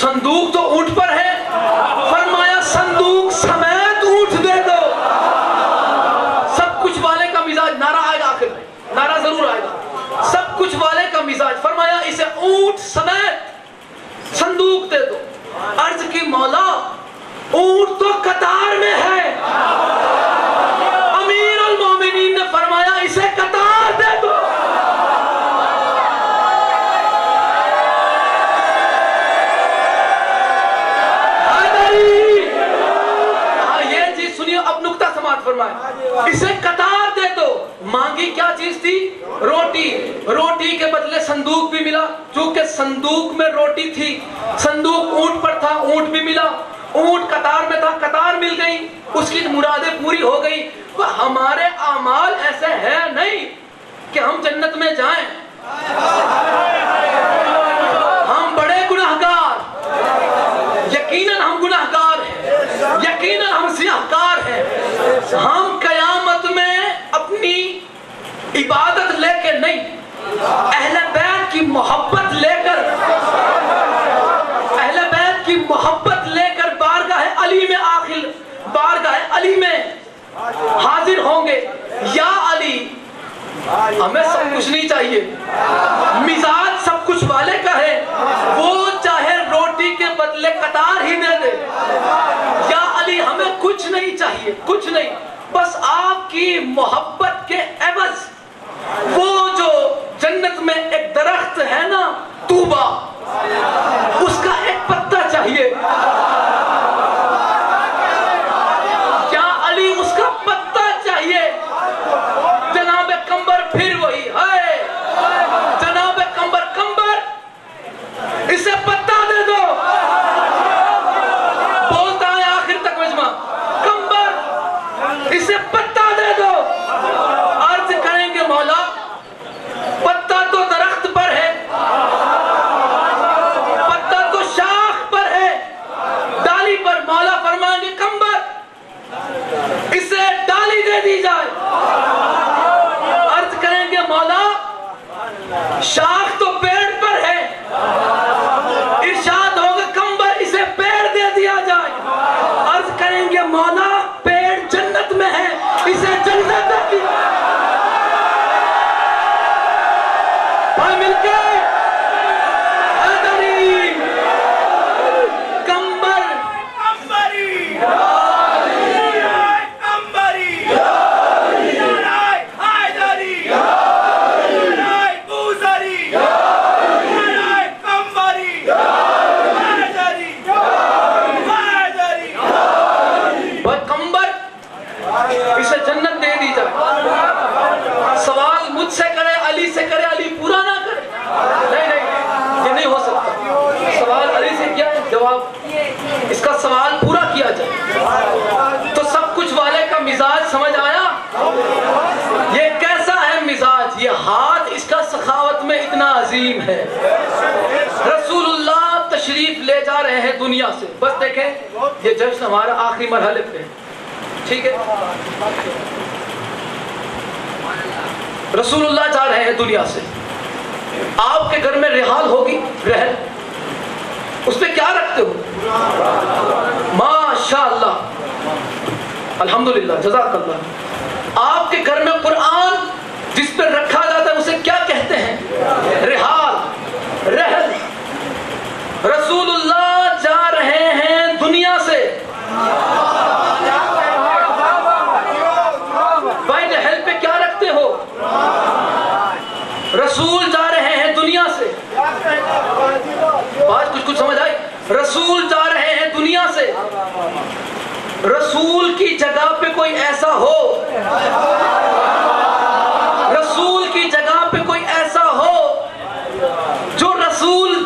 صندوق تو اونٹ پر ہے. فرمایا صندوق سمیت اونٹ دے دو. سب کچھ والے کا مزاج. نعرہ آئے گا آخر میں, نعرہ ضرور آئے گا. سب کچھ والے کا مزاج. فرمایا اسے اونٹ سمیت صندوق دے دو. عرض کی مولا اونٹ تو قطار میں ہے. امیر المومنین نے فرمایا اسے قطار دے دو. یہ چیز سنیے, اب نقطہ سماعت فرمائے. اسے قطار دے دو. مانگی کیا چیز تھی؟ روٹی. روٹی کے بدلے صندوق بھی ملا. چونکہ صندوق میں روٹی تھی, صندوق اونٹ پر تھا, اونٹ بھی ملا. اونٹ قطار میں تھا, قطار مل گئی. اس کی مرادیں پوری ہو گئی. ہمارے اعمال ایسے ہے نہیں کہ ہم جنت میں جائیں. ہم بڑے گناہگار, یقیناً ہم گناہگار ہیں, یقیناً ہم سیاہکار ہیں. ہم قیامت میں اپنی عبادت لے کے نہیں, اہل بیت کی محبت لے کر, اہل بیت کی محبت لے کر بارگاہ علی میں آخر بارگاہ علی میں حاضر ہوں گے. یا علی ہمیں سب کچھ نہیں چاہیے, مزاج سب کچھ والے کا ہے, وہ چاہے روٹی کے بدلے قطار ہی دے دے. یا علی ہمیں کچھ نہیں چاہیے, کچھ نہیں, بس آپ کی محبت کے عوض وہ جو جنت میں ایک درخت ہے نا طوبہ, اس کا ایک پتا چاہیے. کیا علی اس کا پتا چاہیے؟ جناب قمبر پھر وہی ہے. جناب قمبر, قمبر اسے پتا دے دو. بولتا ہے آخر تک مجمع, قمبر اسے پتا دے دو. عرض کریں گے مولا پتا تو درخت پر ہے, پتا تو شاخ پر ہے, ڈالی پر. مولا فرمائیں گے قمبر اسے ڈالی دے دی جائے. عرض کریں گے مولا شاخ تو پیڑ پر ہے. ارشاد ہوگا قمبر اسے پیڑ دے دیا جائے. عرض کریں گے مولا پیڑ جنت میں ہے, اسے جنت دے دی. بھائی مل کے حیدری قمبر,
قمبری قمبری حیدری بوزری قمبری حیدری حیدری.
بھائی قمبر اسے جنت دے دی جائے. سوال مجھ سے کرے, علی سے کرے, علی پورا نہ کرے. نہیں نہیں, یہ نہیں ہو سکتا. سوال علی سے کیا ہے, جواب اس کا سوال پورا کیا جائے. تو سب کچھ والے کا مزاج سمجھ آیا. یہ کیسا ہے مزاج؟ یہ ہاتھ اس کا سخاوت میں اتنا عظیم ہے. رسول اللہ تشریف لے جا رہے ہیں دنیا سے. بس دیکھیں یہ جشن ہمارا آخری مرحلے پہ, ٹھیک ہے. رسول اللہ جا رہے ہیں دنیا سے. آپ کے گھر میں رحال ہوگی, رحل, اس پہ کیا رکھتے ہو؟ ماشاءاللہ, الحمدللہ, جزاک اللہ. آپ کے گھر میں قرآن جس پہ رکھا جاتا ہے اسے کیا کہتے ہیں؟ رحال, رحل. رسول اللہ جا رہے ہیں دنیا سے. بھائی رحل پہ کیا رکھتے ہو؟ رسول جا رہے ہیں دنیا سے. بات کچھ سمجھ آئی؟ رسول جا رہے ہیں دنیا سے. رسول کی جگہ پہ کوئی ایسا ہو, رسول کی جگہ پہ کوئی ایسا ہو جو رسول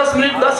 10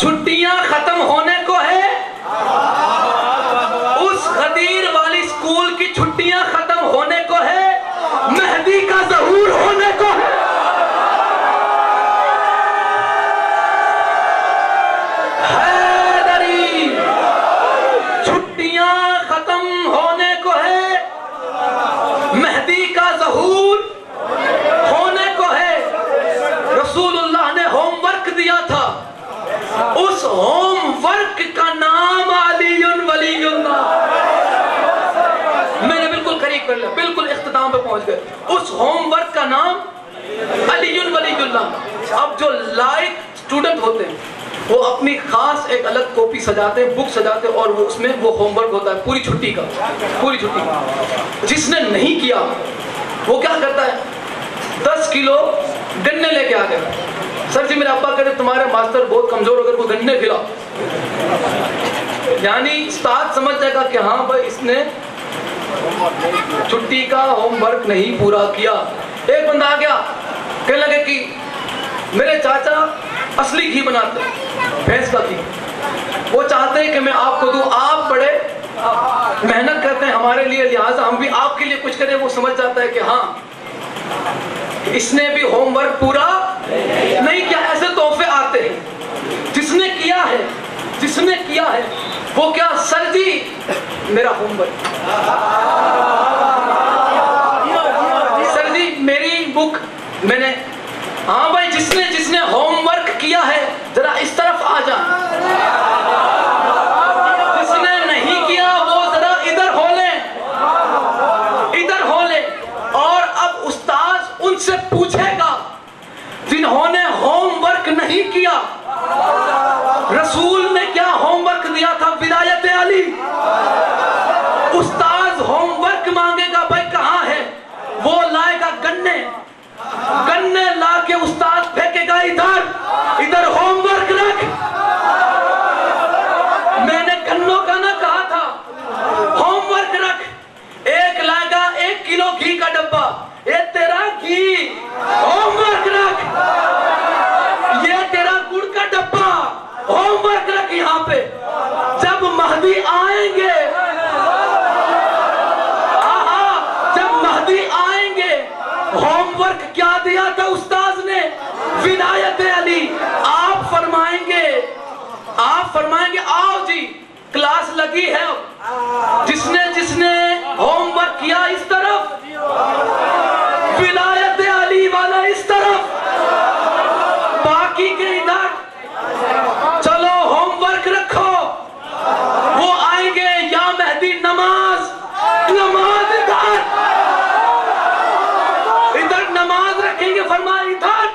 چھٹیاں ختم ہونے کو ہے، اس غدیر والی اسکول کی چھٹیاں ختم ہونے کو ہے، مہدی کا ظہور ہونے کو ہے۔ حیدری، چھٹیاں ختم ہونے کو ہے، مہدی کا ظہور ہونے کو ہے۔ رسول اللہ نے ہوم ورک دیا تھا، اس ہوم ورک کا نام علی ولی اللہ۔ میں نے بالکل قریب کر لیا، بالکل اختتام پہ پہنچ گئے۔ اس ہوم ورک کا نام علی ولی اللہ۔ اب جو لائق اسٹوڈنٹ ہوتے ہیں وہ اپنی خاص ایک الگ کاپی سجاتے ہیں، بک سجاتے ہیں، اور وہ اس میں وہ ہوم ورک ہوتا ہے پوری چھٹی کا، پوری چھٹی کا۔ جس نے نہیں کیا وہ کیا کرتا ہے، 10 کلو گنے لے کے آ گیا۔ سر جی میرے ابا کہتے تمہارے ماسٹر بہت کمزور، اگر کوئی گنے کھلا، یعنی استاد سمجھ جائے گا کہ ہاں بھائی اس نے چھٹی کا ہوم ورک نہیں پورا کیا۔ ایک بندہ آ گیا کہنے لگے کہ میرے چاچا اصلی گھی بناتے ہیں، بھینس کا گھی، وہ چاہتے ہیں کہ میں آپ کو دوں، آپ بڑے محنت کرتے ہیں ہمارے لیے، لہٰذا ہم بھی آپ کے لیے کچھ کریں۔ وہ سمجھ جاتا ہے کہ ہاں اس نے بھی ہوم ورک پورا نہیں کیا۔ ایسے تحفے آتے ہیں، جس نے کیا ہے، جس نے کیا ہے وہ کیا، سر جی میرا ہوم ورک، سر جی میری بک میں نے، ہاں بھائی جس نے ہوم ورک کیا ہے ذرا اس طرف آ جائیں، جس نے نہیں کیا وہ ذرا ادھر ہو لیں، ادھر ہو لیں۔ اور اب استاد ان سے پوچھے گا جنہوں نے ہوم ورک نہیں کیا، رسول نے کیا ہوم ورک دیا تھا، ولایت علی۔ استاد ہوم ورک مانگے گا، بھائی کہاں ہے، وہ لائے گا گنے، گنے لا کے استاد پھینکے گا ادھر ہوم ورک رکھ۔ میں نے گنوں کا نہ کہا تھا، ہوم ورک رکھ۔ ایک لائے گا 1 کلو گھی کا ڈبہ، یہ تیرا گھی، ہوم ورک رکھ۔ یہ تیرا گڑ کا ڈبہ، ہوم ورک رکھ یہاں پہ۔ جب مہدی آئیں گے، جب مہدی آئیں گے، ہوم ورک کیا دیا تھا استاذ نے، ولایت علی۔ آپ فرمائیں گے آؤ جی کلاس لگی ہے، جس نے ہوم ورک کیا اس طرف، ولایت علی والا اس طرف، باقی کے ادھر، چلو ہوم ورک رکھو۔ وہ آئیں گے، یا مہدی نماز ادھر نماز رکھیں گے، فرمائے ادھر،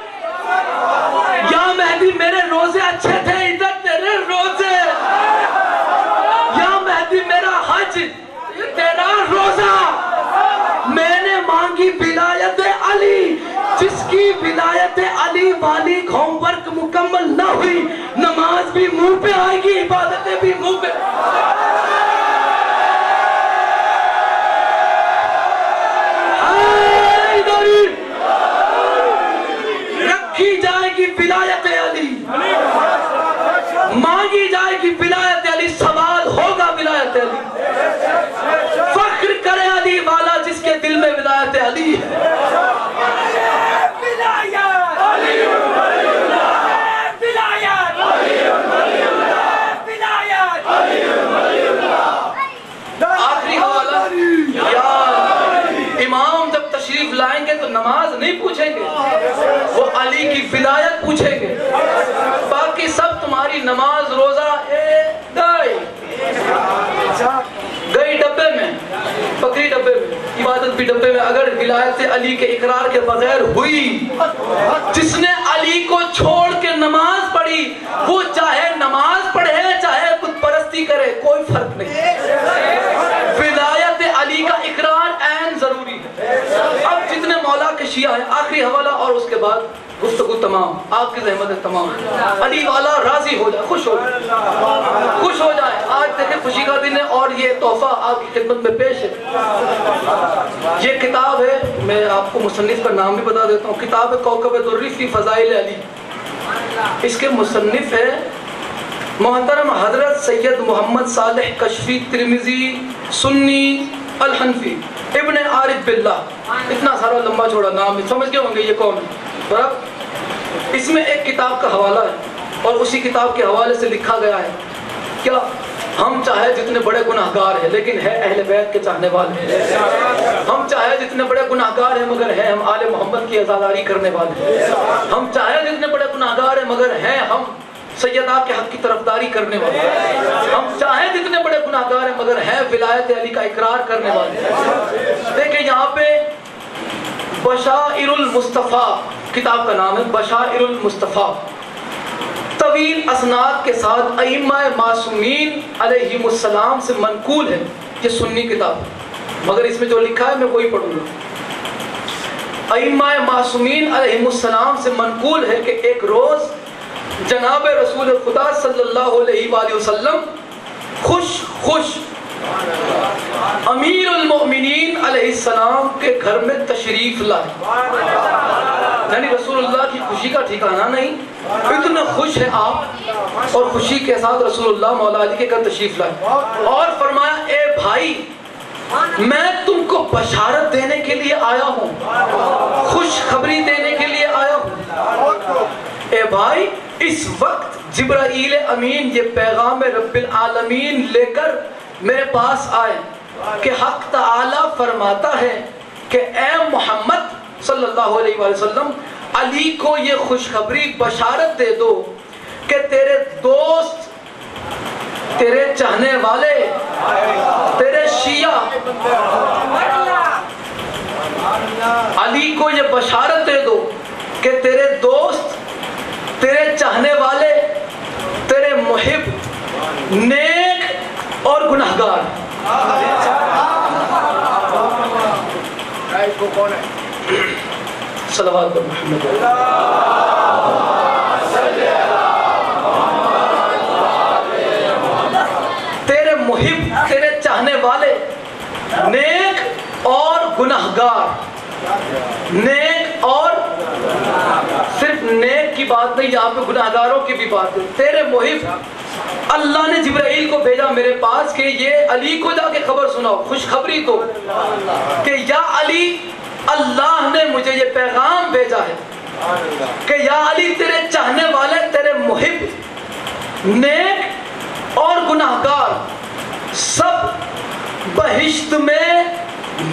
یا مہدی میرے روزے اچھے تھے، ادھر تیرے روزے، یا مہدی میرا حج، تیرا روزہ۔ میں نے مانگی ولایت علی، جس کی ولایت علی والی ہوم ورک مکمل نہ ہوئی، نماز بھی منہ پہ آئے گی، عبادتیں بھی منہ پہ۔ رکھی جائے گی ولایت علی، مانگی جائے گی ولایت علی، سوال ہوگا ولایت علی۔ فخر کرے علی والا جس کے دل میں ولایت علی ہے۔ آخری حوالہ، امام جب تشریف لائیں گے تو نماز نہیں پوچھیں گے، وہ علی کی ولایت پوچھیں گے۔ باقی سب تمہاری نماز روزہ گئی ڈبے میں، بکری ڈبے میں، عبادت بھی ڈبے میں۔ اگر ولایت علی کے اقرار کے بغیر ہوئی، جس نے علی کو چھوڑ کے نماز پڑھی، وہ چاہے نماز پڑھے چاہے بت پرستی کرے، کوئی فرق نہیں۔ ولایت علی کا اقرار عین ضروری ہے۔ اب جتنے مولا کے شیعہ ہیں، آخری حوالہ اور اس کے بعد گفتگو تمام، آپ کی زحمت تمام۔ علی والا راضی ہو جائے، خوش ہو جائے، خوش ہو جائے۔ آج دیکھیں خوشی کا دن ہے اور یہ تحفہ آپ کی خدمت میں پیش ہے۔ یہ کتاب ہے، میں آپ کو مصنف کا نام بھی بتا دیتا ہوں، کتاب ہے کوکب دری فی فضائل علی۔ اس کے مصنف ہے محترم حضرت سید محمد صالح کشفی ترمذی سنی الحنفی ابن عارف باللہ، اتنا سارا لمبا چوڑا نام ہے، سمجھ گئے ہوں گے یہ کون ہے؟ برابر اس میں ایک کتاب کا حوالہ ہے اور اسی کتاب کے حوالے سے لکھا گیا ہے کیا ہم چاہے جتنے بڑے گناہگار ہیں لیکن ہے اہل بیت کے چاہنے والے، ہم چاہے جتنے بڑے گناہگار ہیں مگر ہیں ہم آل محمد کی عزاداری کرنے والے، ہم چاہے جتنے بڑے گناہگار ہیں مگر ہیں ہم سیدہ کے حق کی طرفداری کرنے والے، ہم چاہے جتنے بڑے گناہگار ہیں مگر ہیں ولایت علی کا اقرار کرنے والے۔ دیکھیں یہاں پہ بشائر المصطفیٰ کتاب کا نام ہے، بشائر المصطفیٰ، طویل اسناد کے ساتھ ائمہ معصومین علیہم السلام سے منقول ہے، یہ سنی کتاب ہے مگر اس میں جو لکھا ہے میں وہی پڑھوں گا۔ ائمہ معصومین علیہم السلام سے منقول ہے کہ ایک روز جناب رسول خدا صلی اللہ علیہ وآلہ وسلم خوش امیر المؤمنین علیہ السلام کے گھر میں تشریف لائے، یعنی رسول اللہ کی خوشی کا ٹھکانہ نہیں، اتنے خوش ہیں آپ، اور خوشی کے ساتھ رسول اللہ مولا علی کے گھر تشریف لائے اور فرمایا اے بھائی میں تم کو بشارت دینے کے لیے آیا ہوں، خوشخبری دینے کے لیے آیا ہوں۔ اے بھائی اس وقت جبرائیل امین یہ پیغام رب العالمین لے کر میرے پاس آئے کہ حق تعالی فرماتا ہے کہ اے محمد صلی اللہ علیہ وآلہ وسلم علی کو یہ خوشخبری بشارت دے دو کہ تیرے دوست، تیرے چاہنے والے، تیرے شیعہ علی کو یہ بشارت دے دو کہ تیرے دوست، تیرے چاہنے والے، تیرے محب نیک اور گناہگار۔ صلوات پر محمد تیرے محب، تیرے چاہنے والے، نیک اور گناہگار۔ نیک اور صرف نیک کی بات نہیں، یہاں پہ گناہگاروں کی بھی بات ہے۔ تیرے محب، اللہ نے جبرائیل کو بھیجا میرے پاس کہ یہ علی کو جا کے خبر سناؤ، خوشخبری دو کہ یا علی اللہ نے مجھے یہ پیغام بھیجا ہے کہ یا علی تیرے چاہنے والے، تیرے محب، نیک اور گناہگار سب بہشت میں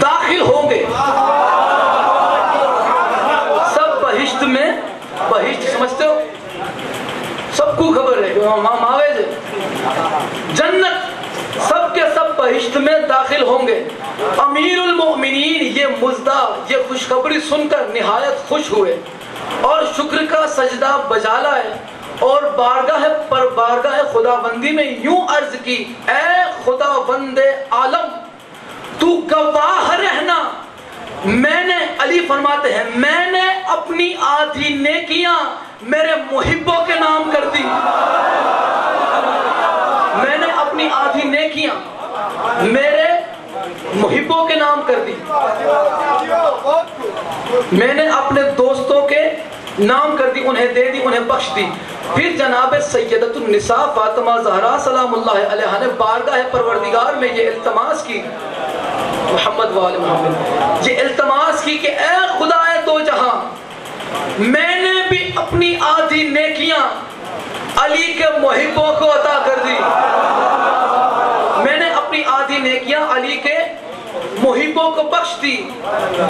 داخل ہوں گے، سب بہشت میں، بہشت سمجھتے ہو سب کو خبر ہے کہ ماویز ہے، جنت سب کے سب بہشت میں داخل ہوں گے۔ امیر المؤمنین یہ مزدہ، یہ خوشخبری سن کر نہایت خوش ہوئے اور شکر کا سجدہ بجا لائے اور بارگاہ خداوندی میں یوں عرض کی اے خداوند عالم تو گواہ رہنا، میں نے، علی فرماتے ہیں میں نے اپنی آدھی نیکیاں میرے محبوں کے نام کر دی، میں نے اپنی آدھی نیکیاں میرے محبوں کے نام کر دی، میں نے اپنے دوستوں کے نام کر دی، انہیں دے دی، انہیں بخش دی۔ پھر جناب سیدۃ النساء فاطمہ زہرا سلام اللہ علیہا نے بارگاہ پروردگار میں یہ التماس کی، محمد وآل محمد، یہ التماس کی کہ اے خدائے دو جہاں، میں نے بھی اپنی آدھی نیکیاں علی کے محبوں کو عطا کر دی، میں نے اپنی آدھی نیکیاں علی کے محبوں کو بخش دی۔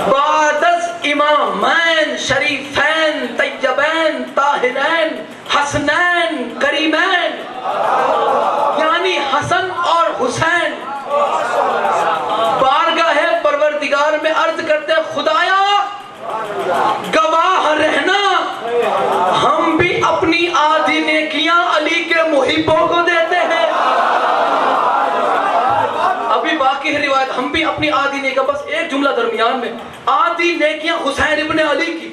بعد از امامین شریفین طیبین طاہرین حسنین کریمین، یعنی حسن اور حسین بارگاہ پروردگار میں عرض کرتے خدایا گواہ رہنا، ہم بھی اپنی آدھی نیکیاں علی کے محبوں کو دیتے ہیں۔ ابھی باقی ہے روایت، ہم بھی اپنی آدھی نیکیاں، بس ایک جملہ درمیان میں، آدھی نیکیاں حسین ابن علی کی،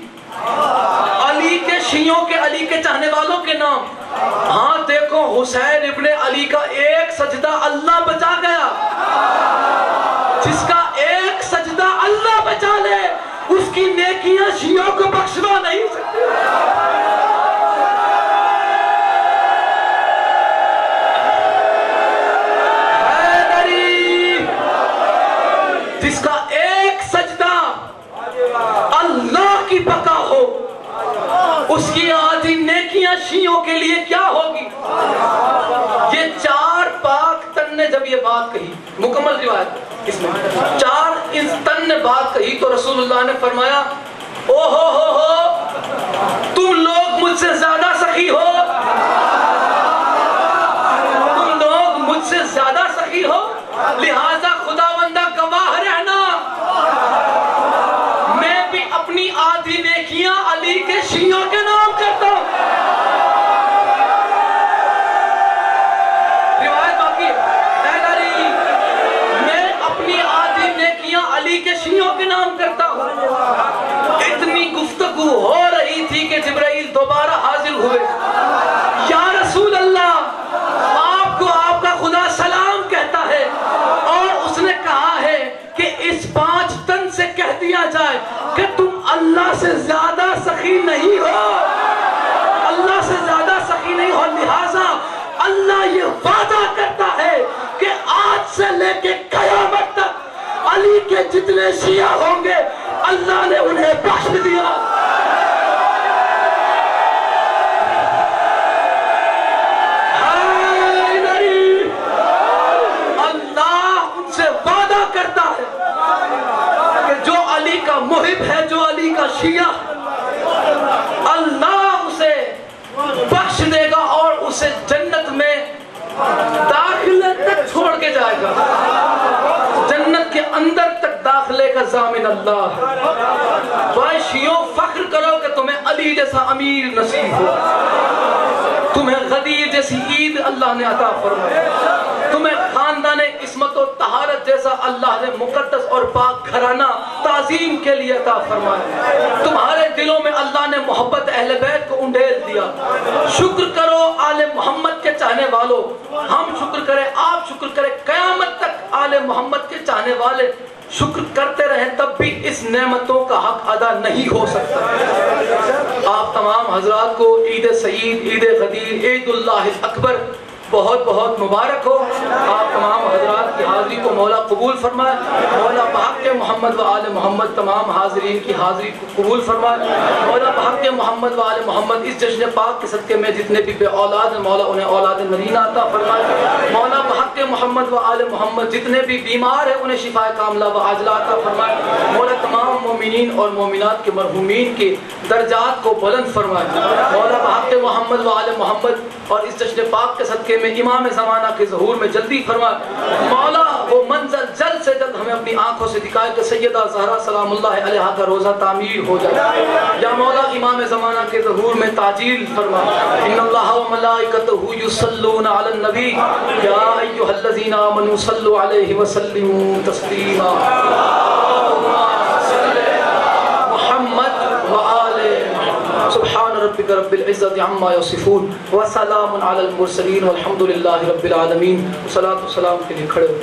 علی کے شیعوں کے، علی کے چاہنے والوں کے نام۔ ہاں دیکھو حسین ابن علی کا ایک سجدہ اللہ بچا گیا، جس کا ایک سجدہ اللہ بچا لے اس کی نیکیاں شیعوں کو بخشوا نہیں سکتے۔ شیعوں کے لیے کیا ہوگی؟ یہ 4 پاک تن نے جب یہ بات کہی، مکمل روایت اس میں 4 اس تن نے بات کہی تو رسول اللہ نے فرمایا او ہو تم لوگ مجھ سے زیادہ سخی ہو، تم لوگ مجھ سے زیادہ سخی ہو، لہذا خدا بندہ گواہ رہنا، میں بھی اپنی آدھی نیکیاں علی کے شیعوں کے نام کرتا ہوں۔ روایت باقی ہے، میں اپنی آدھی نیکیاں علی کے شیعوں کے نام کرتا ہوں۔ اتنی گفتگو ہو رہی تھی کہ جبرائیل دوبارہ حاضر ہوئے، یا رسول اللہ آپ کو آپ کا خدا سلام کہتا ہے اور اس نے کہا ہے کہ اس 5 تن سے کہہ دیا جائے کہ تم اللہ سے زیادہ سخی نہیں ہو، اللہ سے زیادہ سخی نہیں ہو، لہٰذا اللہ یہ وعدہ کرتا ہے کہ آج سے لے کے قیامت تک علی کے جتنے شیعہ ہوں گے اللہ نے انہیں بخش دیا۔ اللہ ان سے وعدہ کرتا ہے کہ جو علی کا محب ہے، جو علی کا شیعہ، اللہ اسے بخش دے گا اور اسے جنت میں داخلے تک چھوڑ کے جائے گا، جنت کے اندر تک داخلے کا ضامن اللہ ہے۔ بھائی شیعوں فخر کرو کہ تمہیں علی جیسا امیر نصیب ہو، تمہیں غدیر جیسی عید اللہ نے عطا فرمایا، تمہیں خاندان عصمت و طہارت جیسا اللہ نے مقدس اور پاک گھرانہ تعظیم کے لیے عطا فرمایا، تمہارے دلوں میں اللہ نے محبت اہل بیت کو انڈیل دیا۔ شکر کرو آل محمد کے چاہنے والوں، ہم شکر کریں، آپ شکر کریں، قیامت تک آل محمد کے چاہنے والے شکر کرتے رہیں تب بھی اس نعمتوں کا حق ادا نہیں ہو سکتا۔ آپ تمام حضرات کو عید سعید، عید غدیر، عید اللہ اکبر بہت بہت مبارک ہو۔ آپ تمام حضرات کی حاضری کو مولا قبول فرمائے، مولا بحق محمد و آل محمد تمام حاضرین کی حاضری کو قبول فرمائے، مولا بحق محمد و آل محمد اس جشن پاک کے صدقے میں جتنے بھی بے اولاد ہیں مولا انہیں اولاد نرینہ عطا فرمائے، مولا بحق محمد و آل محمد جتنے بھی بیمار ہیں انہیں شفا کاملہ و عاجلہ عطا فرمائے، مولا تمام مومنین اور مومنات کے مرحومین کے درجات کو بلند فرمائے، مولا بحق محمد و آل محمد اور اس جشن پاک کے صدقے میں امام زمانہ کے ظہور میں جلدی فرمائے، مولا وہ منظر جلد سے جلد ہمیں اپنی آنکھوں سے دکھائے کہ سیدہ زہرا سلام اللہ علیہا کا روزہ تعمیر ہو جائے، یا مولا امام زمانہ کے ظہور میں تعجیل فرما۔ ان اللہ و ملائکتہ یصلون علی النبی یا ایھا الذین آمنوا صلوا علیہ وسلموا تسلیما، محمد و آل سبحان ربک رب العزت عما یصفون وسلام علی المرسلین والحمد للہ رب العالمین۔ صلاۃ و سلام کے لیے کھڑے ہو۔